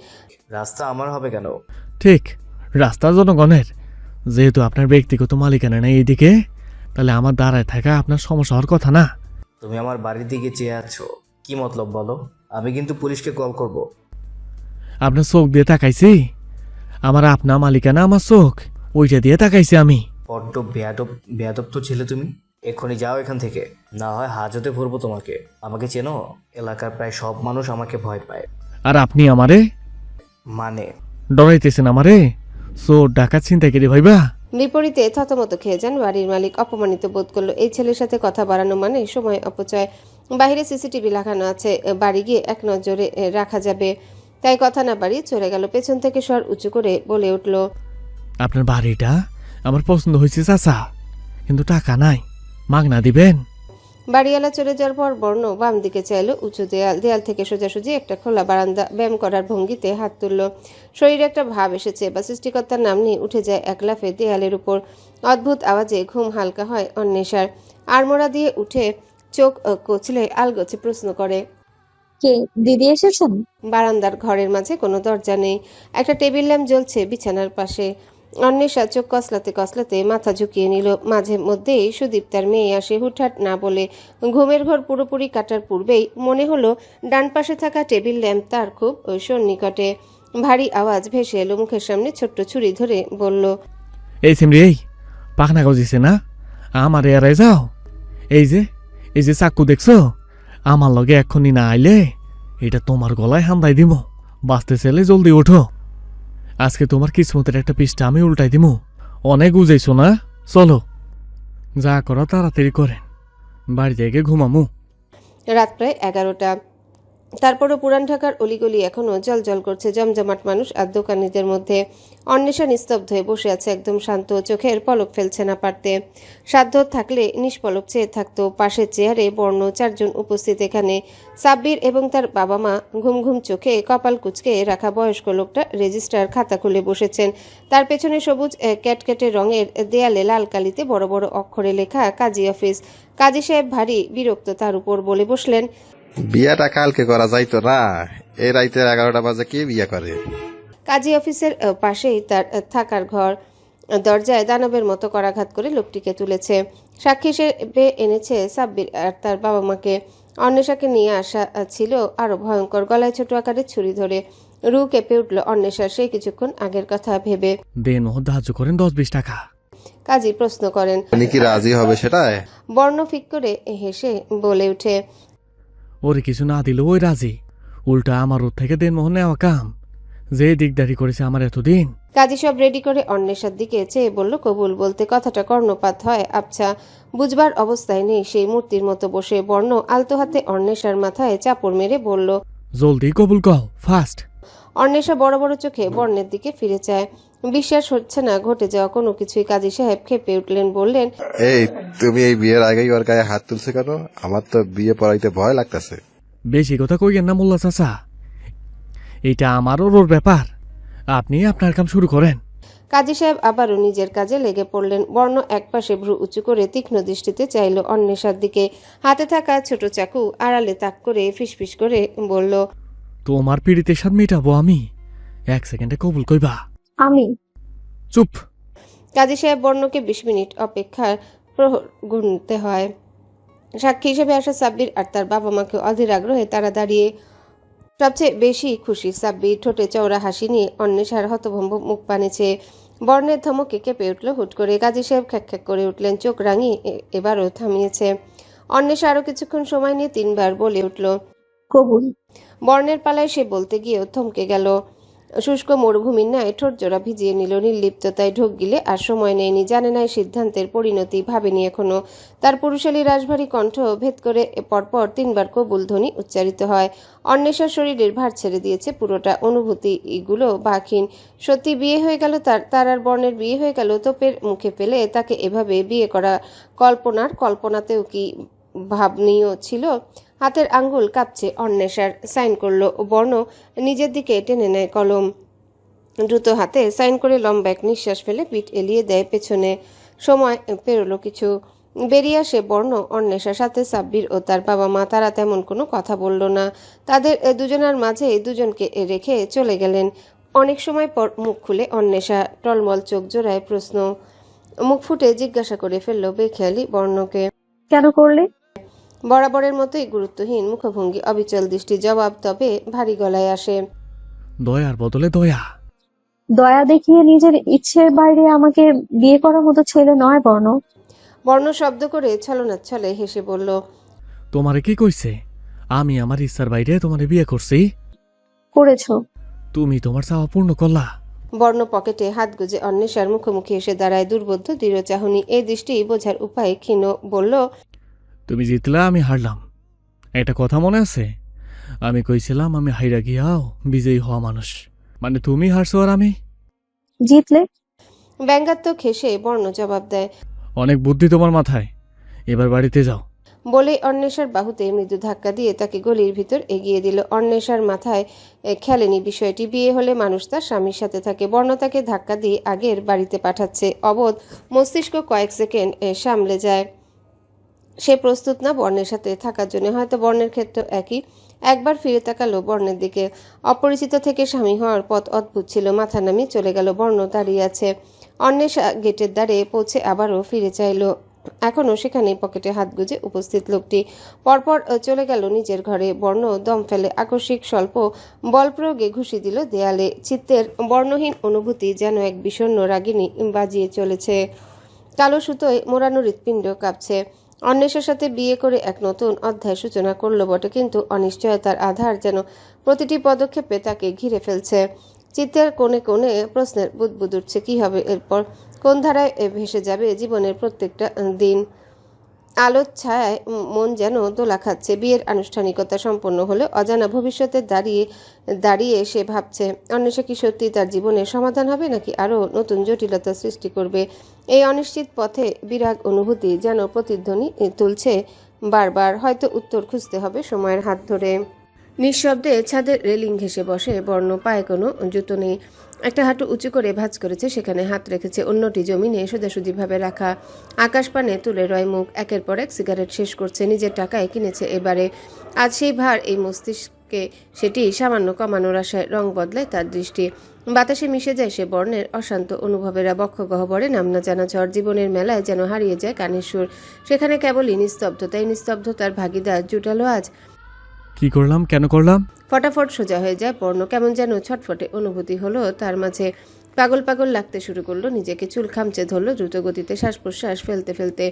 রাস্তা আমার হবে কেন? ঠিক, রাস্তা জনগণের। যেহেতু আপনার ব্যক্তিগত মালিকানা নেই এইদিকে, তাহলে আমার দাঁড়ায় থাকা আপনার সমস্যা হওয়ার কথা না। তুমি আমার বাড়ির দিকে চেয়ে আছো, কি মতলব বলো? আমি কিন্তু পুলিশকে কল করব। আপনার চোখ দিয়ে তাকাইছি, আমার আপনার মালিকানা আমার চোখ, ওইটা দিয়ে তাকাইছি আমি। বড্ড বেয়াদব তো ছেলে তুমি। এক্ষুনি যাও এখান থেকে, না হয় হাজতে ভরবো তোমাকে। আমাকে চেনো? এলাকার প্রায় সব মানুষ আমাকে ভয় পায়। আর আপনি আমারে মানে? ডরাইতেছেন আমারে? চোর ডাকাত ছিনতাইকারী ভাইবা? বিপরীতে থতমত খেয়ে যান বাড়ির মালিক। অপমানিত বোধ করলো। এই ছেলের সাথে কথা বাড়ানো মানে সময় অপচয়। বাইরে সিসিটিভি লাগানো আছে, বাড়ি গিয়ে এক নজরে রাখা যাবে। তাই কথা না বাড়িয়ে চলে গেল। পেছন থেকে স্বর উঁচু করে বলে উঠল, আপনার বাড়িটা আমার পছন্দ হয়েছে চাচা, কিন্তু টাকা নাই, মাগনা দিবেন? বাড়িওয়ালা চলে যাওয়ার পর বর্ণ বাম দিকে চাইলো। উঁচু দেয়াল থেকে সোজাসুজি একটা খোলা বারান্দা। ব্যায়াম করার ভঙ্গিতে হাত তুলল। শরীরে একটা ভাব এসেছে, বা সৃষ্টিকর্তার নাম নিয়ে উঠে যায় এক লাফে দেয়ালের উপর। অদ্ভুত আওয়াজে ঘুম হালকা হয় অন্বেষার। আড়মোড়া দিয়ে উঠে চোখ কচলে আলগোছে প্রশ্ন করে, কে? দিদি এসেছেন? বারান্দার ঘরের মাঝে কোনো দরজা নেই। একটা টেবিল ল্যাম্প জ্বলছে বিছানার পাশে। অন্বেষা চোখ কসলাতে কসলাতে মাথা ঝুঁকিয়ে নিল। মাঝে মধ্যেই সুদীপ তার মেয়ে আসে, হুটহাট না বলে। ঘুমের ঘর পুরোপুরি কাটার পূর্বেই মনে হলো ডান পাশে থাকা টেবিল ল্যাম্প তার খুব সন্নিকটে। ভারী আওয়াজ ভেসে এলো মুখের সামনে। ছোট্ট ছুরি ধরে বলল, এই সিমরি, এই পাখনা গজিছে না, আমার এড়াই যাও। এই যে চাকু দেখছো, আমার লগে এক্ষুনি না আইলে এটা তোমার গলায় হান্দাই দিব। বাঁচতে চাইলে জলদি ওঠো, আজকে তোমার কিসমতের একটা পৃষ্ঠা আমি উল্টাই দিমু। অনেক উজাইছো না, চলো যা করো তাড়াতাড়ি করেন, বাড়ি থেকে ঘুমামু। রাত প্রায় 11টা। তারপরও পুরান ঢাকার অলিগলি এখনো জলজল করছে জমজমাট মানুষ আর দোকানিদের মধ্যে। অন্বেষা নিস্তব্ধ হয়ে বসে আছে, একদম শান্ত, চোখের পলক ফেলছে না পারতে। সাধ্য থাকলে নিষ্পলক চেয়ে থাকতো। পাশের চেয়ারে বর্ণ, 4 জন উপস্থিত এখানে। সাব্বির এবং তার বাবা মা। ঘুম ঘুম চোখে কপাল কুঁচকে রাখা বয়স্ক লোকটা রেজিস্টার খাতা খুলে বসেছেন। তার পেছনে সবুজ ক্যাটকেটে রঙের দেয়ালে লাল কালিতে বড় বড় অক্ষরে লেখা কাজী অফিস। কাজী সাহেব ভারী বিরক্ত তার উপর, বলে বসলেন, বিয়াটা কালকে করা যাইতো না? এই রাইতের 11টা বাজে কে বিয়া করে? কাজী অফিসের পাশেই তার থাকার ঘর। দরজায় দানবের মতো করাঘাত করে লোকটিকে তুলেছে। সাক্ষী হিসেবে এনেছে সাব্বির আর তার বাবা মাকে। অন্বেষাকে নিয়ে আসা ছিল আরো ভয়ঙ্কর। গলায় ছোট আকারের ছুরি ধরে। রু কেঁপে উঠল অন্বেষার, সেই কিছুক্ষণ আগের কথা ভেবে। দেন ও ধার্য করেন 10-20 টাকা। কাজী প্রশ্ন করেন। উনি কি রাজি হবে সেটাই? বর্ণ ফিক করে হেসে বলে উঠে, ওরে কিছু না দিল ওই রাজি, উল্টা আমার ওর থেকে দেন মোহন নেওয়া কাম, যে দিকদারি করেছে আমার এতদিন। কাজী সব রেডি করে অন্বেষার দিকে চেয়ে বলল কবুল। বলতে কথাটা কর্ণপাত হয়। আবছা বুঝবার অবস্থায় নেই। সেই মূর্তির মতো বসে বর্ণ আলতো হাতে অন্বেষার মাথায় চাপড় মেরে বলল, জলদি কবুল কও, ফাস্ট। অন্বেষা বড় বড় চোখে বর্ণের দিকে ফিরে চায়। বিশ্বাস হচ্ছে না ঘটে যাওয়া কোনো কিছুই। কাজী সাহেব ক্ষেপে উঠলেন, বললেন, এই তুমি এই বিয়ের আগেই ওর গায়ে হাত তুলছে কেন? আমার তো বিয়ে পড়াইতে ভয় লাগতেছে। বেশি কথা কইয়েন না মোল্লা চাচা, এটা আমার ওর ব্যাপার, আপনি আপনার কাম শুরু করেন। কাজী সাহেব আবারও নিজের কাজে লেগে পড়লেন। বর্ণ একপাশে ভ্রু উঁচু করে তীক্ষ্ণ দৃষ্টিতে চাইল অন্বেষার দিকে। হাতে থাকা ছোট চাকু আড়ালে তাক করে ফিসফিস করে বলল, তোমার পীড়িতের স্বাদ মেটাবো আমি, 1 সেকেন্ডে কবুল কইবা। আমি? চুপ। কাজী সাহেব বর্ণকে 20 মিনিট অপেক্ষার প্রহর গুনতে হয়। সাক্ষী হিসেবে আসা সাব্বির আর তার বাবা মাকে অধীর আগ্রহে তারা দাঁড়িয়ে। সবচেয়ে বেশি খুশি সাব্বির, ঠোঁটে চওড়া হাসি নিয়ে অন্বেষার হতভম্ব মুখ পানেছে। বর্ণের ধমকে কেঁপে উঠল হুট করে। কাজী সাহেব খ্যাক খ্যাক করে উঠলেন, চোখ রাঙিয়ে এবারও থামিয়েছে। অন্বেষা আরো কিছুক্ষণ সময় নিয়ে 3 বার বলে উঠল কবুল। বর্ণের পালায় সে বলতে গিয়েও থমকে গেল। শুষ্ক মরুভূমির ন্যায় ঠোঁট জোড়া ভিজিয়ে নিল। নির্লিপ্ততায় ঢোক গিলে আর সময় নেয়নি, জানে না এই সিদ্ধান্তের পরিণতি, ভাবেনি এখনো। তার পুরুষালী রাশভারী কণ্ঠ ভেদ করে পরপর 3 বার কবুল ধ্বনি উচ্চারিত হয়। অন্বেষার শরীরের ভার ছেড়ে দিয়েছে পুরোটা, অনুভূতিগুলো বাকহীন। সত্যি বিয়ে হয়ে গেল তার আর বর্ণের বিয়ে হয়ে গেল। তোপের মুখে ফেলে তাকে এভাবে বিয়ে করা কল্পনাতেও কি ভাবনীয় ছিল? হাতের আঙ্গুল কাঁপছে অন্বেষার। সাইন করলো বর্ণ, নিজের দিকে টেনে নেয় কলম। দ্রুত হাতে সাইন করে লম্বা এক নিঃশ্বাস ফেলে পিঠ এলিয়ে দেয় পেছনে। সময় পেরোলো কিছু। বেরিয়ে আসে বর্ণ, অন্বেষার সাথে সাব্বির ও তার বাবা মা। তারা তেমন কোনো কথা বলল না। তাদের দুজনের মাঝে দুজনকে রেখে চলে গেলেন। অনেক সময় পর মুখ খুলে অন্বেষা, টলমল চোখ জোড়ায় প্রশ্ন। মুখ ফুটে জিজ্ঞাসা করে ফেলল বেখেয়ালি বর্ণকে। কেন করলে? বরাবরের মতোই গুরুত্বহীন মুখভঙ্গি, অবিচল দৃষ্টি। জবাব তবে ভারী গলায় আসে। দয়ার বদলে দয়া। দয়া দেখিয়ে নিজের ইচ্ছের বাইরে আমাকে বিয়ে করার মতো ছেলে নয় বর্ণ। বর্ণ শব্দ করে ছলনাচ্ছলে হেসে বলল, তোমারে কি কইছে? আমি আমার ইচ্ছার বাইরে তোমারে বিয়ে করছি? করেছো। তুমি তোমার চাওয়া পূর্ণ করলা। বর্ণ পকেটে হাত গুজে অন্বেষার মুখোমুখি এসে দাঁড়ায়। দুর্বোধ্য দৃঢ় চাহনি, এই দৃষ্টি বোঝার উপায় ক্ষীণ। বলল, তুমি জিতলা, আমি হারলাম। একটা কথা মনে আছে? আমি কইছিলাম আমি হাইরা গিয়াও বিজয়ী হওয়া মানুষ। মানে তুমি হারছো আর আমি জিতলে? ব্যঙ্গাত্মক হেসে বর্ণ জবাব দেয়। অনেক বুদ্ধি তোমার মাথায়, এবার বাড়িতে যাও। বলে অন্বেষার বাহুতে মৃদু ধাক্কা দিয়ে তাকে গলির ভিতর এগিয়ে দিল। অন্বেষার মাথায় খেলেনি বিষয়টি। বিয়ে হলে মানুষ তার স্বামীর সাথে থাকে। বর্ণ তাকে ধাক্কা দিয়ে আগের বাড়িতে পাঠাচ্ছে। অবোধ মস্তিষ্ক কয়েক সেকেন্ড সামলে যায়। সে প্রস্তুত না বর্ণের সাথে থাকার জন্য। হয়তো বর্ণের ক্ষেত্রে একই। একবার ফিরে তাকালো বর্ণের দিকে। অপরিচিত থেকে স্বামী হওয়ার পথ অদ্ভুত ছিল। মাথা নামিয়ে চলে গেল। বর্ণ দাঁড়িয়ে আছে। অন্বেষা গেটের দ্বারে পৌঁছে আবারও ফিরে চাইল। এখনও সেখানে পকেটে হাত গুজে উপস্থিত লোকটি। পরপর চলে গেল নিজের ঘরে। বর্ণ দম ফেলে আকস্মিক স্বল্প বল প্রয়োগে ঘুষি দিল দেয়ালে। চিত্তের বর্ণহীন অনুভূতি যেন এক বিষণ্ণ রাগিনী বাজিয়ে চলেছে। কালো সুতোয় মোড়ানো হৃৎপিণ্ড কাঁপছে। অন্বেষার সাথে বিয়ে করে এক নতুন অধ্যায় সূচনা করলো বটে, কিন্তু অনিশ্চয়তার আধার যেন প্রতিটি পদক্ষেপে তাকে ঘিরে ফেলছে। চিত্তের কোণে কোণে প্রশ্নের বুদবুদ উঠছে। কি হবে এরপর? কোন ধারায় ভেসে যাবে জীবনের প্রত্যেকটা দিন? আলোর ছায়ায় মন যেন দোলা খাচ্ছে। বিয়ের আনুষ্ঠানিকতা সম্পন্ন হলে অজানা ভবিষ্যতে দাঁড়িয়ে সে ভাবছে, অন্বেষা কি সত্যি তার জীবনের সমাধান হবে, নাকি আরও নতুন জটিলতা সৃষ্টি করবে? এই অনিশ্চিত পথে বিরাগ অনুভূতি যেন প্রতিধ্বনি তুলছে বারবার। হয়তো উত্তর খুঁজতে হবে সময়ের হাত ধরে। নিঃশব্দে ছাদের রেলিং ঘেঁষে বসে বর্ণ। পায়ে কোনো জুতো নেই। একটা হাঁটু উঁচু করে ভাঁজ করেছে, সেখানে হাত রেখেছে। অন্যটি জমিনে সোজাসুজিভাবে রাখা। আকাশ পানে তুলে রয় মুখ। একের পর এক সিগারেট শেষ করছে। নিজের টাকায় কিনেছে এবারে। আজ সেই ভার এই মস্তিষ্কে, সেটি সামান্য কমানোর আশায় রং বদলায় তার দৃষ্টি। বাতাসে মিশে যায় সে বর্ণের অশান্ত অনুভবেরা। বক্ষ গহ্বরে নামনা জানা ঝড়। জীবনের মেলায় যেন হারিয়ে যায় কানের সুর। সেখানে কেবলই নিস্তব্ধতাই। নিস্তব্ধতার ভাগিদার জুটালো আজ। কি করলাম, কেন করলাম? ফটাফট সোজা হয়ে যায় বর্ণ। কেমন যেন ছটফটে অনুভূতি হলো তার মাঝে। পাগল পাগল লাগতে শুরু করলো নিজেকে। চুল খামচে ধরলো দ্রুত গতিতে, শ্বাস প্রশ্বাস ফেলতে ফেলতে।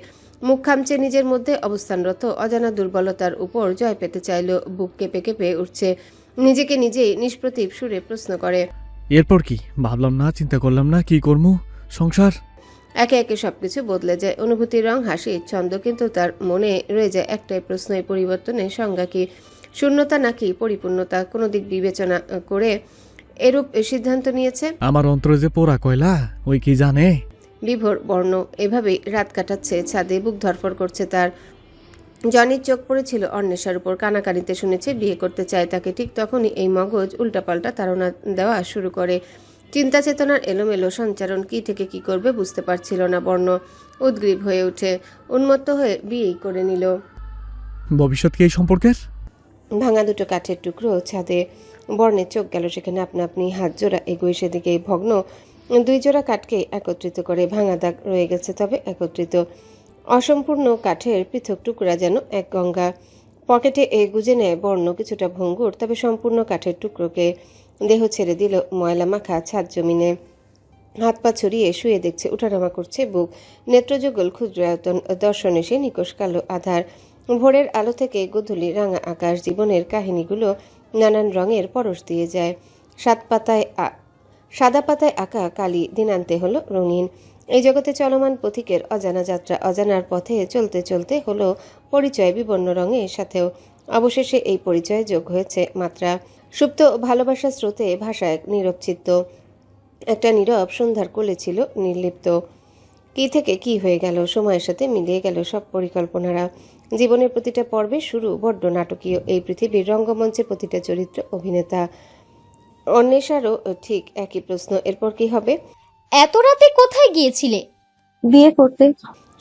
মুখ খামচে নিজের মধ্যে অবস্থানরত অজানা দুর্বলতার উপর জয় পেতে চাইল। বুক কেঁপে কেঁপে উঠছে। নিজেকে নিজেই নিষ্প্রতিভ সুরে প্রশ্ন করে, এরপর কি? ভাবলাম না, চিন্তা করলাম না, কি করবো? সংসার। একে একে সবকিছু বদলে যায়। অনুভূতির রং, হাসি, ছন্দ, কিন্তু তার মনে রয়ে যায় একটাই প্রশ্ন, এই পরিবর্তনের সংজ্ঞা কি? শূন্যতা নাকি পরিপূর্ণতা? কোনো দিক বিবেচনা করে এরূপ সিদ্ধান্ত নিয়েছে। আমার অন্তরে যে পোড়া কয়লা, ওই কি জানে? বিভোর বর্ণ এভাবেই রাত কাটাচ্ছে ছাদে। বুক ধরফর করছে তার। জনির চোখ পড়েছিল অন্বেষার উপর। কানাকানিতে শুনেছে বিয়ে করতে চায় তাকে। ঠিক তখনই এই মগজ উল্টাপাল্টা তাড়না দেওয়া শুরু করে। চিন্তা চেতনার এলোমেলো সঞ্চারণ। কি থেকে কি করবে বুঝতে পারছিল না বর্ণ। উদ্গ্রীব হয়ে উঠে উন্মত্ত হয়ে বিয়েই করে নিল। ভবিষ্যৎ কি এই সম্পর্কের? ভাঙা দুটো কাঠের টুকরো ছাদে। বর্ণের চোখ গেল সেখানে। আপনা আপনি হাত জোড়া এগোয় সেদিকে। ভগ্ন 2 জোড়া কাঠকে একত্রিত করে। ভাঙা দাগ রয়ে গেছে, তবে একত্রিত। অসম্পূর্ণ কাঠের পৃথক টুকরা যেন এক গঙ্গা। পকেটে গুজে নেয় বর্ণ, কিছুটা ভঙ্গুর তবে সম্পূর্ণ কাঠের টুকরোকে। দেহ ছেড়ে দিল ময়লা মাখা ছাদ জমিনে। হাত পা ছড়িয়ে শুয়ে দেখছে, উঠানামা করছে বুক। নেত্রযুগল ক্ষুদ্র আয়তন, দর্শন এসে নিকষ কালো আধার। ভোরের আলো থেকে গোধূলি রাঙা আকাশ, জীবনের কাহিনীগুলো নানান রঙের পরশ দিয়ে যায়। সাদা পাতায় আঁকা কালি দিনান্তে হলো রঙিন। এই জগতে চলমান পথিকের অজানা যাত্রা, অজানার পথে চলতে চলতে হলো পরিচয় বিবর্ণ রঙের সাথেও। অবশেষে এই পরিচয়ে যোগ হয়েছে মাত্রা। সুপ্ত ভালোবাসার স্রোতে ভাষায় নীরব চিত্ত। একটা নীরব সন্ধ্যার কোলে ছিল নির্লিপ্ত। কি থেকে কি হয়ে গেল, সময়ের সাথে মিলিয়ে গেল সব পরিকল্পনারা। জীবনের প্রতিটা পর্বে শুরু বড্ড নাটকীয়। এই পৃথিবীর রঙ্গমঞ্চের প্রতিটা চরিত্র অভিনেতা। অন্বেষারও ঠিক একই প্রশ্ন, এরপর কি হবে? এত রাতে কোথায় গিয়েছিলে? বিয়ে করতে।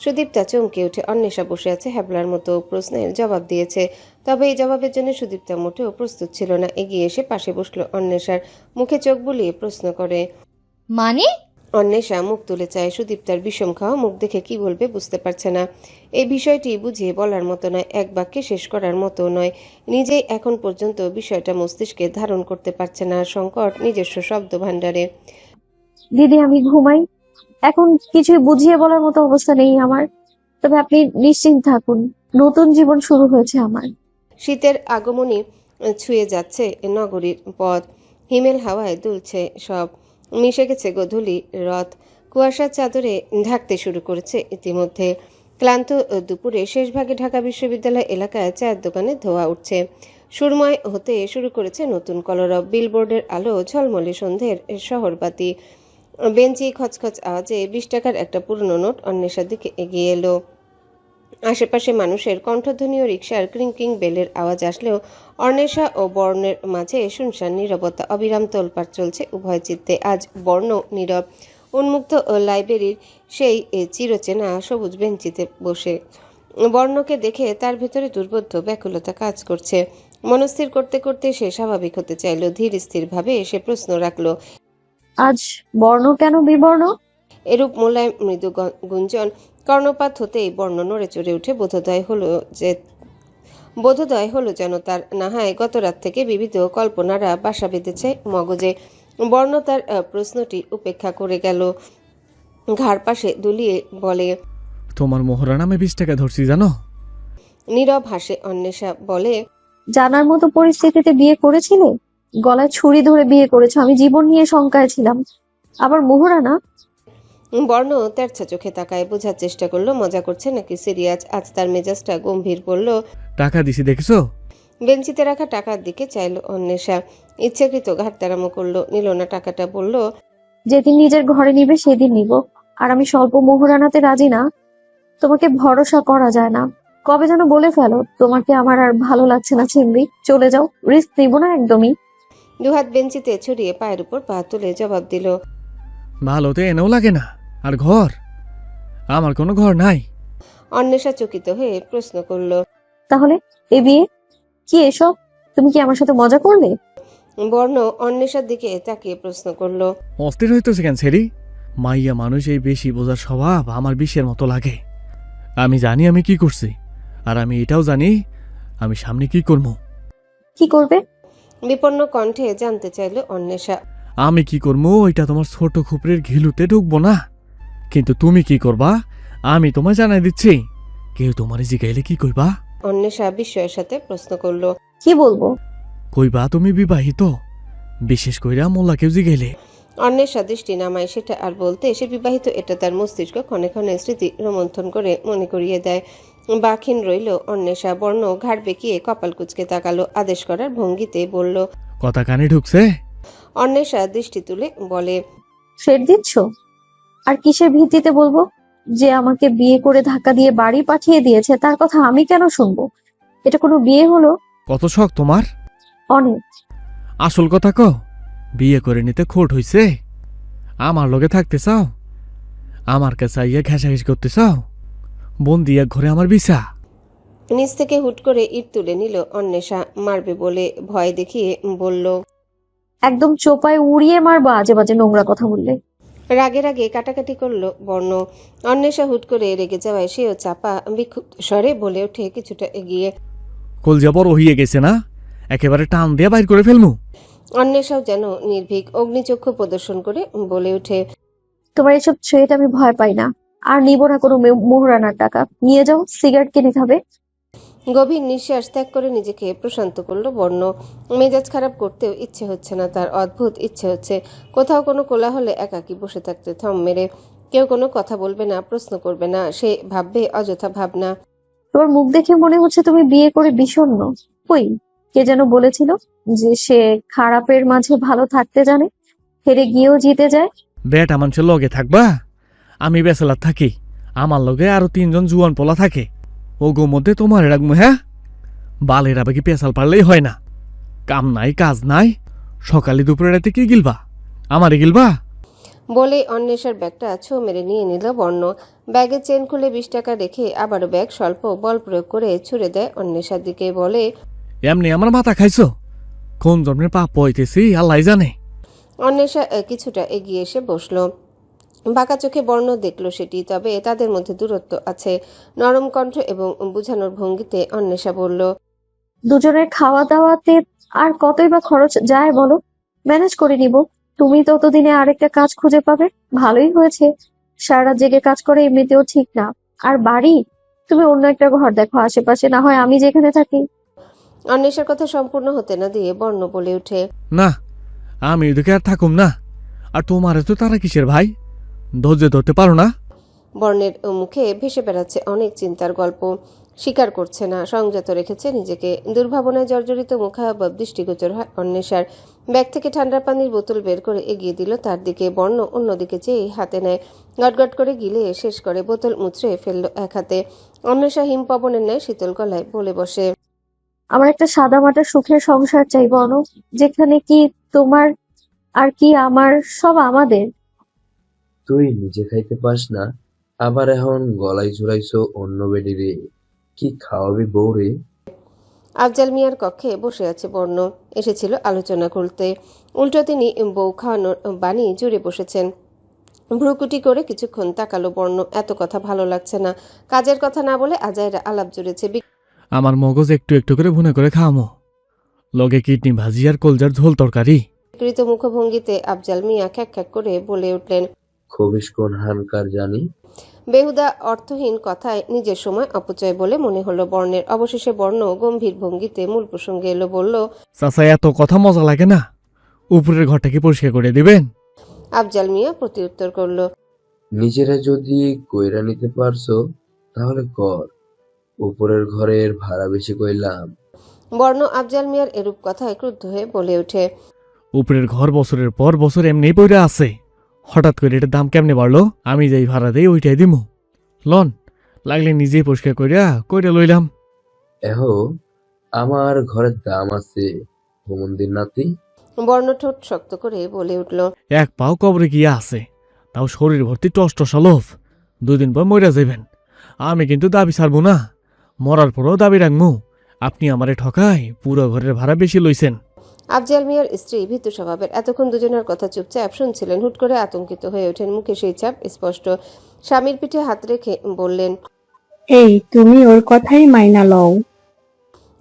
সুদীপ্তা চমকে উঠে। অন্বেষা বসে আছে হ্যাবলার মতো, প্রশ্নের জবাব দিয়েছে। তবে এই জবাবের জন্য সুদীপ্তা মোটেও প্রস্তুত ছিল না। এগিয়ে এসে পাশে বসলো অন্বেষার, মুখে চোখ বুলিয়ে প্রশ্ন করে। মানে? অন্বেষা মুখ তুলে চায়। সুদীপ্তার বিষম খাওয়া মুখ দেখে কি বলবে বুঝতে পারছে না। এই বিষয়টি বুঝিয়ে বলার মতো নয়, এক বাক্যে শেষ করার মতো নয়। নিজেই এখন পর্যন্ত বিষয়টা মস্তিষ্কে ধারণ করতে পারছে না। সংকট নিজস্ব শব্দ ভাণ্ডারে। দিদি আমি ঘুমাই, এখন কিছুই বুঝিয়ে বলার মতো অবস্থা নেই আমার। তবে আপনি নিশ্চিন্ত থাকুন, নতুন জীবন শুরু হয়েছে আমার। শীতের আগমনী ছুঁয়ে যাচ্ছে নগরীর পথ। হিমেল হাওয়ায় দুলছে সব। মিশে গেছে গোধূলি রথ। কুয়াশার চাদরে ঢাকতে শুরু করেছে ইতিমধ্যে। ক্লান্ত দুপুরে শেষ ভাগে ঢাকা বিশ্ববিদ্যালয় এলাকায় চায়ের দোকানে ধোঁয়া উঠছে। সুরময় হতে শুরু করেছে নতুন কলরব। বিলবোর্ডের আলো, ঝলমলে সন্ধ্যের শহরবাতি। বেঞ্চি খচখচ আওয়াজে 20 টাকার একটা পুরনো নোট অন্বেষার দিকে এগিয়ে এলো। আশেপাশে মানুষের কণ্ঠধ্বনি ও রিকশার ক্রিংকিং বেলের আওয়াজ আসলেও অন্বেষা ও বর্ণের মাঝে শুনশান নীরবতা। অবিরাম তোলপাড় চলছে উভয় চিত্তে। আজ বর্ণ নীরব, উন্মুক্ত লাইব্রেরির সেই চিরচেনা সবুজ বেঞ্চিতে বসে। বর্ণকে দেখে তার ভেতরে দুর্বোধ্য ব্যাকুলতা কাজ করছে। মনস্থির করতে করতে সে স্বাভাবিক হতে চাইল। ধীর স্থিরভাবে সে প্রশ্ন রাখল, আজ বর্ণ কেন বিবর্ণ? এরূপ মোলায়েম মৃদু গুঞ্জন কর্ণপাত হতেই বর্ণ নড়ে চড়ে উঠে। বোধোদয় হলো যেন তার। নাহায় গত রাত থেকে বিবিধ কল্পনারা বাসা বেঁধেছে মগজে। বর্ণ তার প্রশ্নটি উপেক্ষা করে গেল। ঘাড় পাশে দুলিয়ে বলে, তোমার মোহরা নামে 20 টাকা ধরছি জানো? নীরব হাসে অন্বেষা, বলে, জানার মতো পরিস্থিতিতে বিয়ে করেছিলে? গলায় ছুরি ধরে বিয়ে করেছো, আমি জীবন নিয়ে শঙ্কায় ছিলাম। আবার মোহরা না? বর্ণ তেরছা চোখে তাকায়। বোঝার চেষ্টা করলো মজা করছে নাকি সিরিয়াস। আজ তার মেজাজটা গম্ভীর। বলল, টাকা দিছি দেখেছো? বেঞ্চিতে রাখা টাকার দিকে চাইল অন্বেষা। ইচ্ছাকৃত ঘাটতারামো করলো। নিল না টাকাটা। বলল, যেদিন নিজের ঘরে নিবে সেদিন নিব। আর আমি স্বল্প মোহরানাতে রাজি না। তোমাকে ভরসা করা যায় না। কবে যেন বলে ফেলো তোমাকে আমার আর ভালো লাগছে না চিংড়ি, চলে যাও, রিস্ক নিব না একদমই। দুহাত বেঞ্চিতে ছড়িয়ে পায়ের উপর পা তুলে জবাব দিল, ভালো তো এনেও লাগে না। আর ঘর? আমার কোনো ঘর নাই। অন্বেষা চকিত হয়ে প্রশ্ন করল, তাহলে এ বিয়ে কি এসব? তুমি কি আমার সাথে মজা করলে? বর্ণ অন্বেষার দিকে তাকিয়ে প্রশ্ন করল, অস্থির হইতেছে কেন ছেড়ি? মাইয়া মানুষ এই বেশি বোঝার স্বভাব আমার বিষের মতো লাগে। আমি জানি আমি কি করছি, আর আমি এটাও জানি আমি সামনে কি করবো। কি করবে? বিপন্ন কণ্ঠে জানতে চাইল অন্বেষা। আমি কি করবো ওইটা তোমার ছোট খুপড়ির ঘিলুতে ঢুকবো না, কিন্তু তুমি কি করবা আমি তোমায় জানাই দিচ্ছি। কেউ তোমারে জিগাইলে কি কইবা? অন্বেষা বিস্ময়ের সাথে প্রশ্ন করল, কি বলবো? কইবা তুমি বিবাহিত, বিশেষ কইরা মোল্লা কেউ জিগাইলে। অন্বেষা দৃষ্টি নামায়। সেটা আর বলতে, সে বিবাহিত এটা তার মস্তিষ্ক ক্ষণে ক্ষণে স্মৃতি রোমন্থন করে মনে করিয়ে দেয়। বাখিন রইল অন্বেষা। বর্ণ ঘাড় বেঁকিয়ে কপাল কুঁচকে তাকালো। আদেশ করার ভঙ্গিতে বলল, কথা কানে ঢুকছে? অন্বেষা দৃষ্টি তুলে বলে, থ্রেট দিচ্ছ? আর কিসের ভিত্তিতে বলবো? যে আমাকে বিয়ে করে ধাক্কা দিয়ে বাড়ি পাঠিয়ে দিয়েছে তার কথা আমি কেন শুনবো? এটা কোনো বিয়ে হলো? কত শখ তোমার? অনেক। আসল কথা কও, বিয়ে করে নিতে খোট হইছে? আমার লগে থাকতে চাও? আমার কাছে আইয়া ঘেঁষাঘেঁষি করতে চাও? বন্দি এক ঘরে আমার বিছা? নিচ থেকে হুট করে ইট তুলে নিল অন্বেষা। মারবে বলে ভয় দেখিয়ে বলল, একদম চোপায় উড়িয়ে মারবো আজে বাজে নোংরা কথা বললে। রাগে রাগে কাটাকাটি করলো বর্ণ। অন্বেষা হুট করে রেগে যাওয়ায় সেও চাপা বিক্ষুব্ধ স্বরে বলে ওঠে কিছুটা এগিয়ে, কলজা বড় হইয়ে গেছে না, একেবারে টান দিয়ে বাইর করে ফেলমু। অন্বেষাও যেন নির্ভীক অগ্নিচক্ষু প্রদর্শন করে বলে ওঠে, তোমার এসব থ্রেট আমি ভয় পাই না, আর নিব না কোনো মোহরানার টাকা। নিয়ে যাও, সিগারেট কিনে খাবে। গভীর নিঃশ্বাস ত্যাগ করে নিজেকে প্রশান্ত করলো বর্ণ। মেজাজ খারাপ করতেও ইচ্ছে হচ্ছে না তার, অদ্ভুত ইচ্ছে হচ্ছে কোথাও কোনো কোলাহলে একাকী বসে থাকতে, থম মেরে। কেউ কোনো কথা বলবে না, প্রশ্ন করবে না, সে ভাববে অযথা ভাবনা। তোমার মুখ দেখে মনে হচ্ছে তুমি বিয়ে করে বিষণ্ণ। কই, কে যেন বলেছিল যে সে খারাপের মাঝে ভালো থাকতে জানে, হেরে গিয়েও জিতে যায়। বেটা মানুষের লগে থাকবা, আমি বেচেলার থাকি, আমার লগে আরো 3 জন জুয়ান পোলা থাকে, ওগো মধ্যে তোমার রাখবো। হ্যাঁ, বালের আবে কি পেশাল পারলেই হয় না? কাম নাই কাজ নাই, সকালে দুপুরে রাতে কি গিলবা? আমারে গিলবা? বলে অন্বেষার ব্যাগটা ছো মেরে নিয়ে নিল বর্ণ। ব্যাগের চেন খুলে 20 টাকা রেখে আবারও ব্যাগ স্বল্প বল প্রয়োগ করে ছুড়ে দেয় অন্বেষার দিকে, বলে, এমনি আমার মাথা খাইছো? কোন জন্মের পাপ হইতেছি আল্লাহ জানে। অন্বেষা কিছুটা এগিয়ে এসে বসলো। বাঁকা চোখে বর্ণ দেখলো সেটি, তবে তাদের মধ্যে দূরত্ব আছে। নরম কণ্ঠ এবং বুঝানোর ভঙ্গিতে অন্বেষা বলল, দুজনের খাওয়া দাওয়াতে আর কতই বা খরচ যায় বলো, ম্যানেজ করে নিব। তুমি ততদিনে আরেকটা কাজ খুঁজে পাবে। ভালোই হয়েছে, সারা রাত জেগে কাজ করে এমনিতেও ঠিক না। আর বাড়ি, তুমি অন্য একটা ঘর দেখো আশেপাশে, না হয় আমি যেখানে থাকি। অন্বেষার কথা সম্পূর্ণ হতে না দিয়ে বর্ণ বলে ওঠে, না, আমি এদিকে আর থাকুম না। আর তোমারে তো তারা কিসের ভাই, ধৈর্য ধরতে পারো না? বর্ণের মুখে ভেসে বেড়াচ্ছে অনেক চিন্তার গল্প। স্বীকার করছে না, সংযত রেখেছে নিজেকে। দুর্ভাবনায় জর্জরিত মুখাবয়ব দৃষ্টিগোচর হয় অন্বেষার। ব্যাগ থেকে ঠান্ডা পানির বোতল বের করে এগিয়ে দিল তার দিকে। বর্ণ অন্যদিকে চেয়ে হাতে নেয়, গটগট করে গিলে শেষ করে বোতল মুচড়ে ফেলল এক হাতে। অন্বেষা হিমপবনের ন্যায় শীতল গলায় বলে বসে, আমার একটা সাদামাটা সুখের সংসার চাই বর্ণ, যেখানে কি তোমার আর কি আমার, সব আমাদের। তুই নিজে খাইতে পাস না, আবার এখন গলায় ঝুলাইছো অন্য বেডিরে। কি খাওয়াবি বউরে? আফজাল মিয়ার কক্ষে বসে আছে বর্ণ। এসেছিল আলোচনা করতে, উল্টো তিনি বউ খাওয়ানোর বাণী জুড়ে বসেছেন। ভ্রুকুটি করে কিছুক্ষণ তাকালো বর্ণ। এত কথা ভালো লাগছে না, কাজের কথা না বলে আজাইরা আলাপ জুড়েছে। আমার মগজ একটু একটু করে ভুনে করে খাওয়ামো, লগে কিডনি ভাজি আর কলজার ঝোল তরকারি। বিকৃত মুখভঙ্গিতে আফজাল মিয়া খ্যাক খ্যাক করে বলে উঠলেন, খবিস কোন হানকার জানি। বেহুদা অর্থহীন কথায় নিজের সময় অপচয় বলে মনে হলো বর্ণের। অবশেষে বর্ণ গম্ভীর ভঙ্গিতে মূল প্রসঙ্গে এলো, বলল, চাচা এত কথা মজা লাগে না, উপরের ঘরটা কি পরিষ্কার করে দিবেন? আফজাল মিয়া প্রতিউত্তর করল, নিজেরা যদি কইরা নিতে পারছো তাহলে কর, উপরের ঘরের ভাড়া বেশি কইলাম। বর্ণ আফজাল মিয়ার এরূপ কথায় ক্রুদ্ধ হয়ে বলে ওঠে, উপরের ঘর বছরের পর বছর এমনি পইরা আছে, হঠাৎ করে এটার দাম কেমনে বাড়লো? আমি যাই ভাড়া দেই ওইটাই দিমু, লন লাগলে নিজেই পরিষ্কার কইরা লইলাম। এহো, আমার ঘরের দাম আছে হুমন্দির নাতি। বর্ণ ঠোঁট শক্ত করে বলে উঠল, এক পাও কবরে গিয়া আছে, তাও শরীর ভর্তি টসটসা লোভ। 2 দিন পর মইরা যাইবেন, আমি কিন্তু দাবি ছাড়বো না, মরার পরও দাবি রাখমু। আপনি আমারে ঠকায় পুরো ঘরের ভাড়া বেশি লইছেন। আফজাল মিয়ার স্ত্রী ভীতু স্বভাবের। এতক্ষণ দুজনের কথা চুপচাপ শুনছিলেন, হুট করে আতঙ্কিত হয়ে ওঠেন। মুখে সেই চাপ স্পষ্ট। স্বামীর পিঠে হাত রেখে বললেন, এই তুমি ওর কথাই মাইনা লও।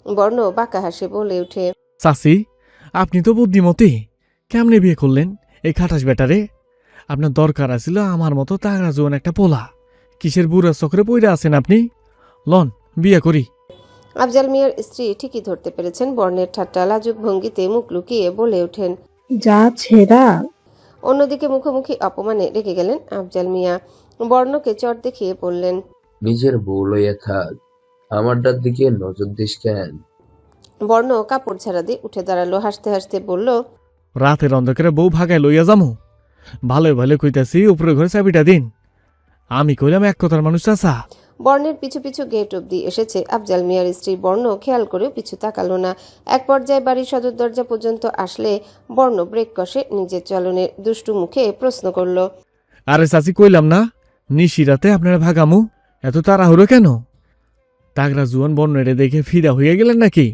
বর্ণ বাঁকা হাসে বলে উঠে, চাচি, আপনি তো বুদ্ধিমতী, কেমনে বিয়ে করলেন এই খাটাস বেটারে? আপনার দরকার আছিল আমার মতো তাগড়া জোয়ান একটা পোলা। কিসের বুড়া চক্রে পইরা আছেন আপনি? লন বিয়ে করি। আফজাল মিয়ার স্ত্রী ঠিকই ধরতে পেরেছেন বর্ণের ঠাট্টা। লাজুক ভঙ্গিতে মুখ লুকিয়ে বলে ওঠেন, যা ছেড়া। অন্যদিকে মুখোমুখি অপমানে রেগে গেলেন আফজাল মিয়া। বর্ণকে চট দেখিয়ে বললেন, নিজের বউ লইয়া থাক, আমারটার দিকে নজর দিস কেন? বর্ণ কাপড় ঝাড়া দিয়ে উঠে দাঁড়ালো, হাসতে হাসতে বলল, রাতের অন্ধকারে বউ ভাগায় লইয়া যামু? ভালোই ভালো কইতাছি উপরে ঘরে চাবিটা দিন। আমি কইলাম এক কথার মানুষ চাচা। বর্ণের পিছু পিছু গেট অব্দি এসেছে আফজাল মিয়ার স্ত্রী। বর্ণ খেয়াল করেও পিছু তাকালো না। এক পর্যায়ে বাড়ির সদর দরজা পর্যন্ত আসলে বর্ণ ব্রেক কষে নিজের চলনের দুষ্টু মুখে প্রশ্ন করল, আরে চাচি কইলাম না নিশিরাতে আপনারা ভাগামু, এত তাড়াহুড়ো কেন? তাগড়া জুয়ান বর্ণেরে দেখে ফিদা হইয়া গেলেন নাকি?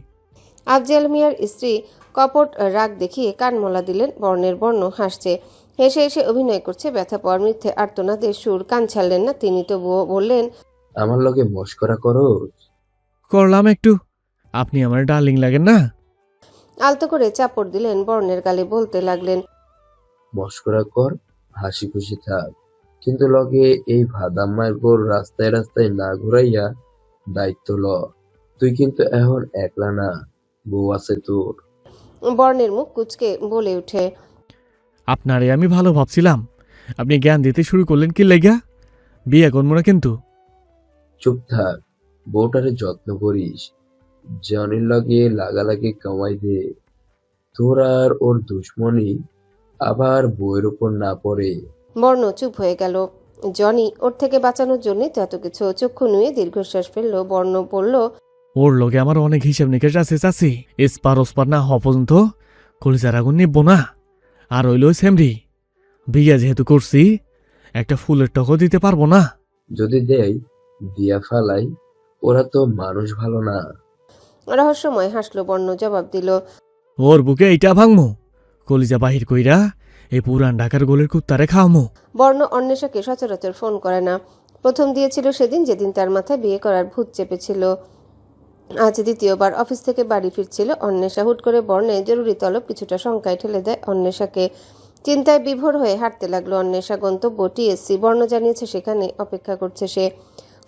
আফজাল মিয়ার স্ত্রী কপট রাগ দেখিয়ে কানমলা দিলেন বর্ণের। বর্ণ হাসছে, হেসে হেসে অভিনয় করছে ব্যথা পাওয়ার। মিথ্যে আর্তনাদের সুর কান ছাড়লেন না তিনি, তবুও বললেন, আমার লগে মস্করা করো? করলাম একটু, আপনি আমার ডার্লিং লাগেন না? আলতো করে চাপড় দিলেন বর্ণের গালে, বলতে লাগলেন, মস্করা কর, হাসি খুশি থাক, কিন্তু লগে এই ভাদাম্মার বোর রাস্তায় রাস্তায় না ঘুরাইয়া দায়িত্ব ল। তুই কিন্তু এখন একলা না, বউ আছে তোর। বর্ণের মুখ কুচকে বলে উঠে, আপনারে আমি ভালো ভাবছিলাম, আপনি জ্ঞান দিতে শুরু করলেন কি লেগা? বিয়ে করবো না কিন্তু। চুপ থাক, বউটারে যত্ন করিস, জনির লগে লাগালাগি কামাই দে, তোর আর ওর দুশ্মনী আবার বউয়ের উপর না পড়ে। বর্ণ চুপ হয়ে গেল। জনি ওর থেকে বাঁচানোর জন্যই তো এত কিছু। চক্ষু নুয়ে দীর্ঘশ্বাস ফেললো। বর্ণ বলল, ওর লগে আমার অনেক হিসাব নিকাশ আছে চাচি। এসপার ওসপার না হওয়া পর্যন্ত কলিজার আগুন নিবো না। আর হইল সেমরি, বিয়া যেহেতু করছি, একটা ফুলের টকও দিতে পারবো না। যদি দেয় দিয়া ফালাই, ওরা তো মানুষ ভালো না। রহস্যময় হাসলো। বর্ণ জবাব দিল, ওর বুকে এইটা ভাঙমু, কলিজা বাহির কইরা এই পুরান ঢাকার গোলের কুত্তারে খাওয়ামু। বর্ণ অন্বেষাকে সচরাচর ফোন করে না। প্রথম দিয়েছিল সেদিন, যেদিন তার মাথায় বিয়ে করার ভূত চেপেছিল। আজ দ্বিতীয়বার অফিস থেকে বাড়ি ফিরছিল অন্বেষা। হুট করে বর্ণে জরুরি তলব কিছুটা শঙ্কায় ঠেলে দেয় অন্বেষাকে। চিন্তায় বিভোর হয়ে হাঁটতে লাগলো অন্বেষা। গন্তব্য টিএসসি। বর্ণ জানিয়েছে সেখানে অপেক্ষা করছে সে।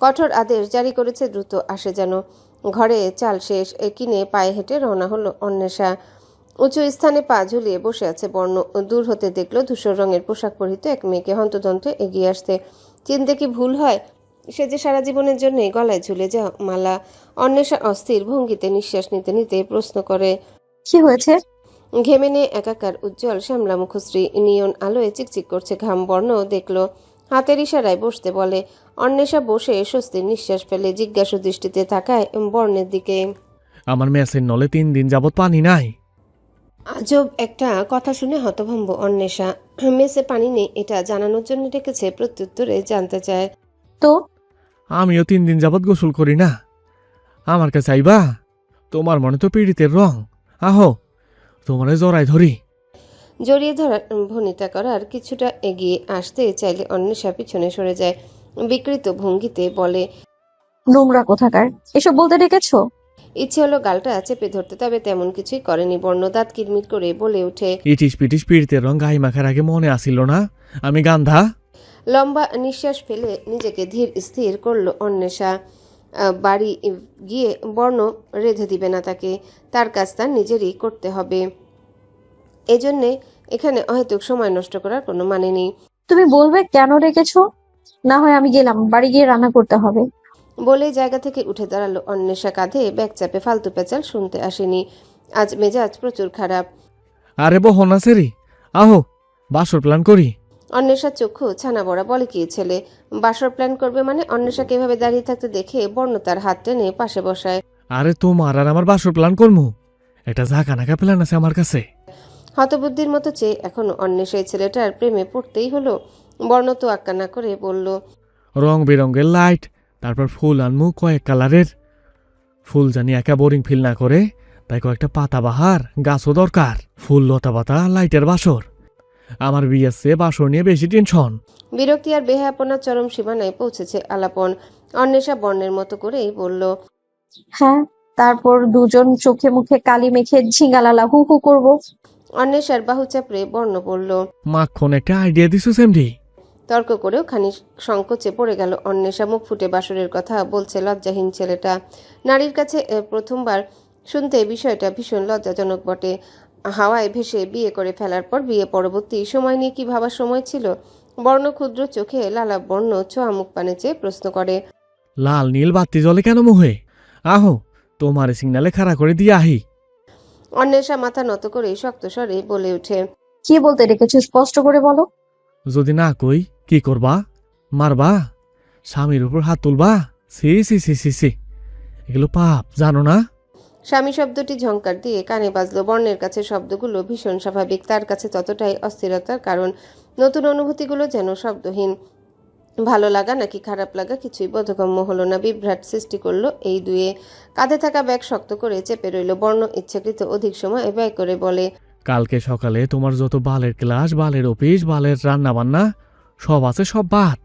কঠোর আদেশ জারি করেছে দ্রুত আসে যেন। ঘরে চাল শেষ কিনে পায়ে হেঁটে রওনা হলো অন্বেষা। উঁচু স্থানে পা ঝুলিয়ে বসে আছে বর্ণ। দূর হতে দেখলো ধূসর রঙের পোশাক পরিহিত এক মেয়েকে হন্তদন্ত এগিয়ে আসতে। চিনতে কি ভুল হয়? সে যে সারা জীবনের জন্য গলায় ঝুলে যা মালা। অন্বেষা অস্থির ভঙ্গিতে নিঃশ্বাস নিতে নিতে প্রশ্ন করে, কি হয়েছে? ঘেমে নিয়ে একাকার উজ্জ্বল শ্যামলা মুখশ্রী, নিয়ন আলোয় চিকচিক করছে ঘাম। বর্ণ দেখলো, হাতের ইশারায় বসতে বলে। অন্বেষা বসে স্বস্তির নিঃশ্বাস ফেলে জিজ্ঞাসু দৃষ্টিতে তাকায় বর্ণের দিকে। আমার মেসের নলে 3 দিন যাবত পানি নাই। আজব একটা কথা শুনে হতভম্ব অন্বেষা। মেসে পানি নেই এটা জানানোর জন্য ডেকেছে, প্রত্যুত্তরে জানতে চায়, তো আমিও 3 দিন যাবত গোসল করি না। আমার কাছে আইবা? তোমার মনে তো পীড়িতের রং। আহো, তোমারে জড়াই ধরি। জড়িয়ে ধরার ভনিতা করার কিছুটা এগিয়ে আসতে চাইলে অন্বেষা পিছনে সরে যায়। বিকৃত ভঙ্গিতে বলে, নোংরা কোথাকার, এসব বলতে ডেকেছো? ইচ্ছে হলো গালটা চেপে ধরতে, তবে তেমন কিছুই করেনি। বর্ণ দাঁত কিরমির করে বলে ওঠে, ইটিস পিটিস পীড়িতের রং গায়ে মাখার আগে মনে আসিল না আমি গান্ধা? লম্বা নিঃশ্বাস ফেলে নিজেকে ধীর স্থির করলো অন্বেষা। বাড়ি গিয়ে বর্ণ রেঁধে দিবে না তাকে, তার কাজ তার নিজেরই করতে হবে। এজন্যে এখানে অহেতুক সময় নষ্ট করার কোনো মানে নেই। তুমি বলবে কেন ডেকেছো? না হয় আমি গেলাম, বাড়ি গিয়ে রান্না করতে হবে। বলে জায়গা থেকে উঠে দাঁড়ালো অন্বেষা। কাঁধে ব্যাগ চাপে ফালতু পেঁচাল শুনতে আসেনি। আজ মেজাজ প্রচুর খারাপ। আরে বহনা সেরি, আহো বাসর প্ল্যান করি। অন্বেষার চক্ষু ছানা বড়া। বলে কি ছেলে, বাসর প্ল্যান করবে মানে? অন্বেষাকে এভাবে দাঁড়িয়ে থাকতে দেখে বর্ণ তার হাত টেনে পাশে বসায়। আরে তোমার আর আমার বাসর প্ল্যান করমু, একটা ঝাঁকা নাকা প্ল্যান আছে আমার কাছে। হতবুদ্ধির মতো চেয়ে এখনো অন্বেষা এই ছেলেটার প্রেমে পড়তেই হলো। বর্ণ তো আক্কা না করে বলল, রং বেরঙের লাইট, তারপর ফুল আনমু কয়েক কালারের। ফুল জানি একা বোরিং ফিল না করে, তাই কয়েকটা পাতা বাহার গাছও দরকার। ফুল লতা পাতা লাইটের বাসর। আমার বিয়েছে বাসর নিয়ে বেশি টেনশন। বিরক্তি আর বেহায়াপনার চরম সীমানায় পৌঁছেছে আলাপন। অন্বেষা বর্ণের মতো করেই বলল, হ্যাঁ, তারপর দুজন চোখে মুখে কালি মেখে ঝিঙ্গালালা হু হু করবো। অন্বেষার বাহু চাপড়ে বর্ণ বলল, মাখন একটা আইডিয়া দিছো সেমডি। তর্ক করেও খানি সংকোচে পড়ে গেল অন্বেষা। মুখ ফুটে বাসরের কথা বলছে লজ্জাহীন ছেলেটা। নারীর কাছে প্রথমবার শুনতে বিষয়টা ভীষণ লজ্জাজনক বটে। হাওয়ায় ভেসে বিয়ে করে ফেলার পর বিয়ে পরবর্তী সময় নিয়ে কি ভাবার সময় ছিল? বর্ণ ক্ষুদ্র চোখে লালা বর্ণ ছোঁয়া মুখ পানে চেয়ে প্রশ্ন করে, লাল নীল বাতি জলে কেন মুহে? আহো তোমার সিগনালে খাড়া করে দিয়ে আহি। অন্বেষা মাথা নত করে শক্ত স্বরে বলে ওঠে, কি বলতে ডেকেছো স্পষ্ট করে বলো। যদি না কই কি করবা? মারবা? স্বামীর উপর হাত তুলবা? সি সি সি সি সি, এগুলো পাপ জানো না? স্বামী শব্দটি ঝংকার দিয়ে কানে বাজলো। বর্ণের কাছে শব্দগুলো ভীষণ স্বাভাবিক, তার কাছে ততটাই অস্থিরতার কারণ। নতুন অনুভূতিগুলো যেন শব্দহীন। ভালো লাগা নাকি খারাপ লাগা কিছুই বোধগম্য হলো না। বিভ্রাট সৃষ্টি করলো এই দুয়ে। কাঁধে থাকা ব্যাগ শক্ত করে চেপে রইল। বর্ণ ইচ্ছাকৃত অধিক সময় ব্যয় করে বলে, কালকে সকালে তোমার যত বালের ক্লাস, বালের অফিস, বালের রান্না বান্না সব আছে, সব বাদ।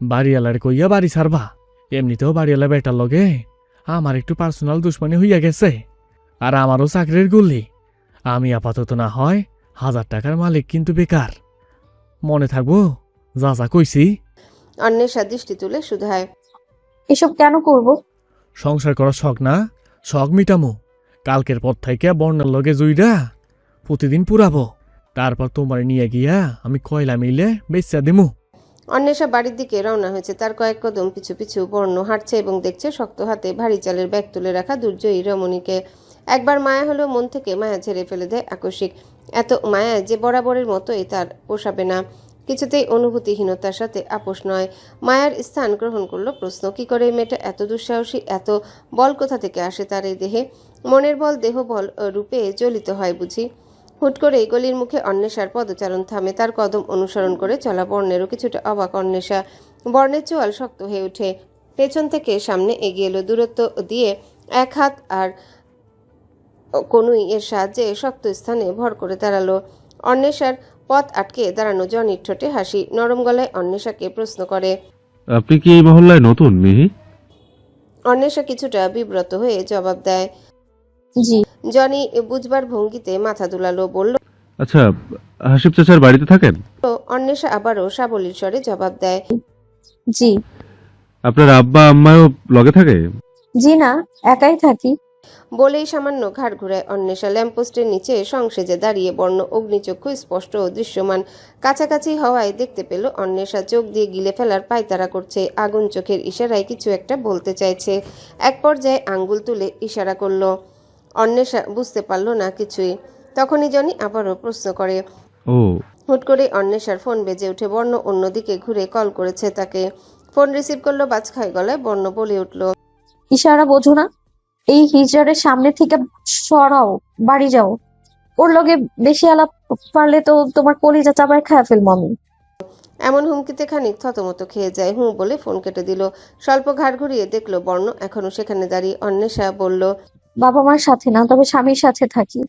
বাড়িওয়ালার কইয়া বাড়ি ছাড়বা। এমনিতেও বাড়িওয়ালা বেটার লগে আমার একটু পার্সোনাল দুশ্মনী হইয়া গেছে, আর আমারও চাকরির গুল্লি। আমি আপাতত না হয় 1000 টাকার মালিক, কিন্তু বেকার। মনে থাকবো যা যা কইছি? অন্বেষা দৃষ্টি তুলে শুধায়। এসব কেন করব? সংসার করার শখ না, শখ মিটামো। কালকের পর থেকে বর্ণের লগে জুইরা প্রতিদিন পুরাবো, তারপর তোমার নিয়ে গিয়া আমি কয়লা মিলে বেচা দিমু। অন্বেষা বাড়ির দিকে রওনা হয়েছে। তার কয়েক কদম পিছু পিছু বর্ণ হাঁটছে এবং দেখছে শক্ত হাতে ভারী চালের ব্যাগ তুলে রাখা দুর্জয়ী রমণীকে। একবার মায়া হলেও মন থেকে মায়া ঝেড়ে ফেলে দেয় আকস্মিক। এত মায়া যে বরাবরের মতোই তার পোষাবে না। কিছুতেই অনুভূতিহীনতার সাথে আপোষ নয়। মায়ার স্থান গ্রহণ করলো প্রশ্ন, কি করে মেয়েটা এত দুঃসাহসী? এত বল কোথা থেকে আসে তার এই দেহে? মনের বল দেহ বল রূপে জ্বলিত হয় বুঝি? হুট করেই গলির মুখে অন্বেষার পদচারণ থামে। তার কদম অনুসরণ করে চলা বর্ণেরও কিছুটা অবাক অন্বেষা। বর্ণের চোয়াল শক্ত হয়ে ওঠে। পেছন থেকে সামনে এগিয়ে এলো, দূরত্ব দিয়ে এক হাত আর কনুই এর সাহায্যে শক্ত স্থানে ভর করে দাঁড়ালো। অন্বেষার পথ আটকে দাঁড়ানো জনির ঠোঁটে হাসি। নরম গলায় অন্বেষাকে প্রশ্ন করে। আপনি কি এই মহল্লায় নতুন মিহি? অন্বেষা কিছুটা বিব্রত হয়ে জবাব দেয়। জি। জনি বুঝবার ভঙ্গিতে মাথা দুলালো, বলল। আচ্ছা, হাসিব চাচার বাড়িতে থাকেন? অন্বেষা আবারও সাবলীল স্বরে জবাব দেয়। জি। আপনার আব্বা আম্মাও লগে থাকে? জি না, একাই থাকি। বলেই সামান্য ঘাড় ঘুরায় অন্বেষা। ল্যাম্পপোস্টের নিচে সংসেজে দাঁড়িয়ে বর্ণ অগ্নিচক্ষু স্পষ্ট ও দৃশ্যমান। কাছাকাছি হওয়ায় দেখতে পেল অন্বেষা চোখ দিয়ে গিলে ফেলার পায়তারা করছে। আগুন চোখের ইশারায় কিছু একটা বলতে চাইছে। এক পর্যায়ে আঙ্গুল তুলে ইশারা করলো। অন্বেষা বুঝতে পারল না কিছুই। তখনই জনি আবারও প্রশ্ন করে। ও। হুট করে অন্বেষার ফোন বেজে উঠে। বর্ণ অন্যদিকে ঘুরে কল করেছে তাকে। ফোন রিসিভ করলো বাজখাই গলায়। বর্ণ বলে উঠল। ইশারা বোঝো না? এই হিজড়ের সামনে থেকে সরাও, বাড়ি যাও। ওর লগে বেশি আলাপ পারলে তো তোমার কলিজা চাবায় খায় ফেলবো আমি। এমন হুমকিতে খানিক থতমত খেয়ে যায়। হুঁ বলে ফোন কেটে দিল। স্বল্প ঘাড় ঘুরিয়ে দেখলো বর্ণ এখনো সেখানে দাঁড়িয়ে। অন্বেষা বলল। বাবা মার সাথে না, তবে স্বামীর সাথে থাকি।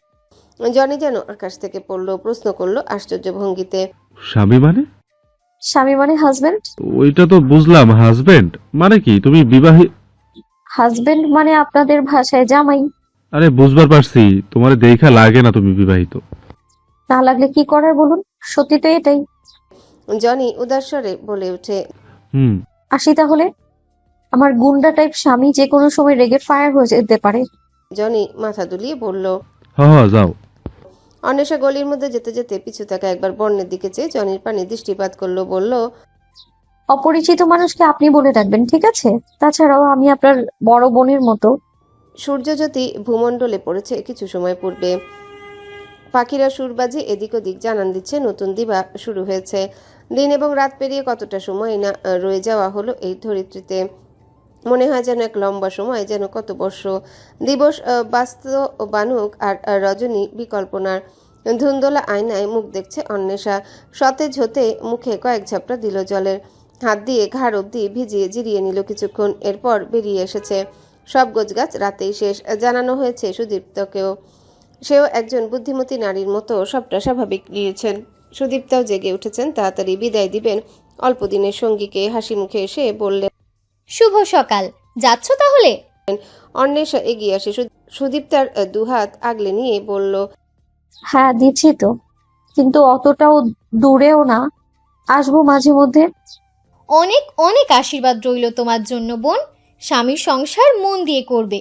জনি যেন আকাশ থেকে পড়লো। প্রশ্ন করলো আশ্চর্য ভঙ্গিতে। স্বামী মানে? স্বামী মানে হাজবেন্ড। ওইটা তো বুঝলাম, হাজবেন্ড মানে কি? তুমি বিবাহিত? হাজবেন্ড মানে আপনাদের ভাষায় জামাই। আরে বুঝবার পারছি, তোমার দেখা লাগে না তুমি বিবাহিত। না লাগলে কি করার বলুন, সত্যি তো এটাই। জনি উদাস স্বরে বলে ওঠে। আসি তাহলে। আমার গুন্ডা টাইপ স্বামী যে কোনো সময় রেগে ফায়ার হয়ে যেতে পারে। জনি মাথা দুলিয়ে বলল। হ্যাঁ যাও। অন্বেষা গলির মধ্যে যেতে যেতে পিছু তাকা একবার বর্ণের দিকে চেয়ে জনির পানে দৃষ্টিপাত করলো। বলল। অপরিচিত মানুষকে আপনি বলে ডাকবেন, ঠিক আছে? তাছাড়াও আমি আপনার বড় বোনের মতো। সূর্যজ্যোতি ভূমণ্ডলে পড়েছে কিছু সময় পূর্বে। পাখিরা সুর বাজে এদিক ওদিক জানান দিচ্ছে নতুন দিবা শুরু হয়েছে। দিন এবং রাত পেরিয়ে কতটা সময় না রয়ে যাওয়া হলো এই ধরিত্রীতে। মনে হয় যেন এক লম্বা সময়, যেন কত বর্ষ। দিবস বাস্তবানুক আর রজনী বিকল্পনার। ধুন্দোলা আয়নায় মুখ দেখছে অন্বেষা। সতেজ হতে মুখে কয়েক ঝাপটা দিল জলের। হাত দিয়ে ঘাড় অবধি ভিজিয়ে জিরিয়ে নিল কিছুক্ষণ। এরপর বেরিয়ে এসেছে। সব গোছগাছ রাতেই শেষ। জানানো হয়েছে সুদীপ্তকেও। সেও একজন বুদ্ধিমতী নারীর মতো সবটা স্বাভাবিক নিয়েছেন। সুদীপ্তাও জেগে উঠেছেন। তাড়াতাড়ি বিদায় দিবেন অল্প দিনের সঙ্গীকে। হাসি মুখে এসে বললেন। শুভ সকাল, যাচ্ছ তাহলে? অন্বেষা এগিয়ে আসে। সুদীপ্তার দুহাত আগলে নিয়ে বলল। হ্যাঁ দিচ্ছি তো, কিন্তু অতটাও দূরেও না, আসবো মাঝে মধ্যে। অনেক অনেক আশীর্বাদ রইল তোমার জন্য বোন। স্বামীর সংসার মন দিয়ে করবে।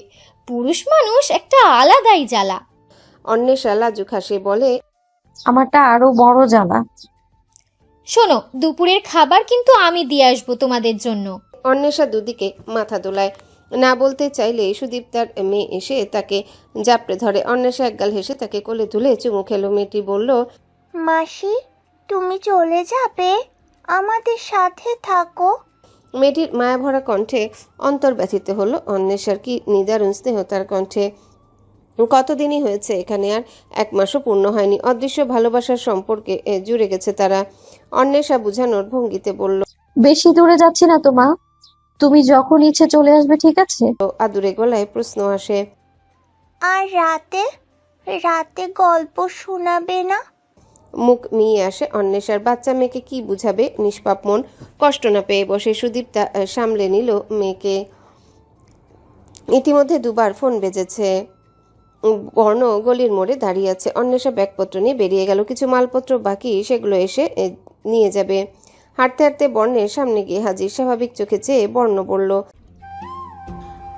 পুরুষ মানুষ একটা আলাদাই জ্বালা। অন্বেষা লাজুক হাসে বলে। আমারটা আরো বড় জ্বালা। শোনো, দুপুরের খাবার কিন্তু আমি দিয়ে আসবো তোমাদের জন্য। অন্বেষা দুদিকে মাথা দোলায়। না বলতে চাইলে সুদীপ্তার মেয়ে এসে তাকে জাপড়ে ধরে। অন্বেষা একগাল হেসে তাকে কোলে তুলে চুমু খেলো। মেয়েটি বলল। মাসি, তুমি চলে যাবে? আমাদের সাথে থাকো। মেয়েটির মায়াভরা কণ্ঠে অন্তর ব্যথিত হলো। অন্বেষার কি নিদারুণ স্নেহ তার কণ্ঠে। কতদিনই হয়েছে এখানে, আর 1 মাসও পূর্ণ হয়নি। অদৃশ্য ভালোবাসার সম্পর্কে জুড়ে গেছে তারা। অন্বেষা বুঝানোর ভঙ্গিতে বলল। বেশি দূরে যাচ্ছি না তো মা, তুমি যখন ইচ্ছে চলে আসবে, ঠিক আছে? আদুরে গলায় প্রশ্ন আসে। আর রাতে রাতে গল্প শোনাবে না? মুখ মিয়ে আসে অন্বেষার। বাচ্চা মেয়েকে কি বুঝাবে? নিষ্পাপ মন কষ্ট না পেয়ে বসে। সুদীপ্তা সামলে নিল মেয়েকে। ইতিমধ্যে দুবার ফোন বেজেছে। বর্ণ গলির মোড়ে দাঁড়িয়ে আছে। অন্বেষা ব্যাগপত্র নিয়ে বেরিয়ে গেল। কিছু মালপত্র বাকি, সেগুলো এসে নিয়ে যাবে। হাঁটতে হাঁটতে বর্ণের সামনে গিয়ে হাজির। স্বাভাবিক চোখে চেয়ে বর্ণ বলল,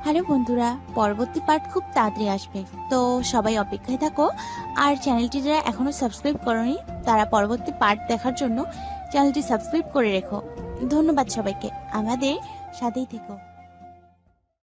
হ্যালো বন্ধুরা, পরবর্তী পার্ট খুব তাড়াতাড়ি আসবে, তো সবাই অপেক্ষায় থাকো। আর চ্যানেলটি যারা এখনো সাবস্ক্রাইব করোনি তারা পরবর্তী পার্ট দেখার জন্য চ্যানেলটি সাবস্ক্রাইব করে রেখো। ধন্যবাদ সবাইকে, আমাদের সাথেই থেকো।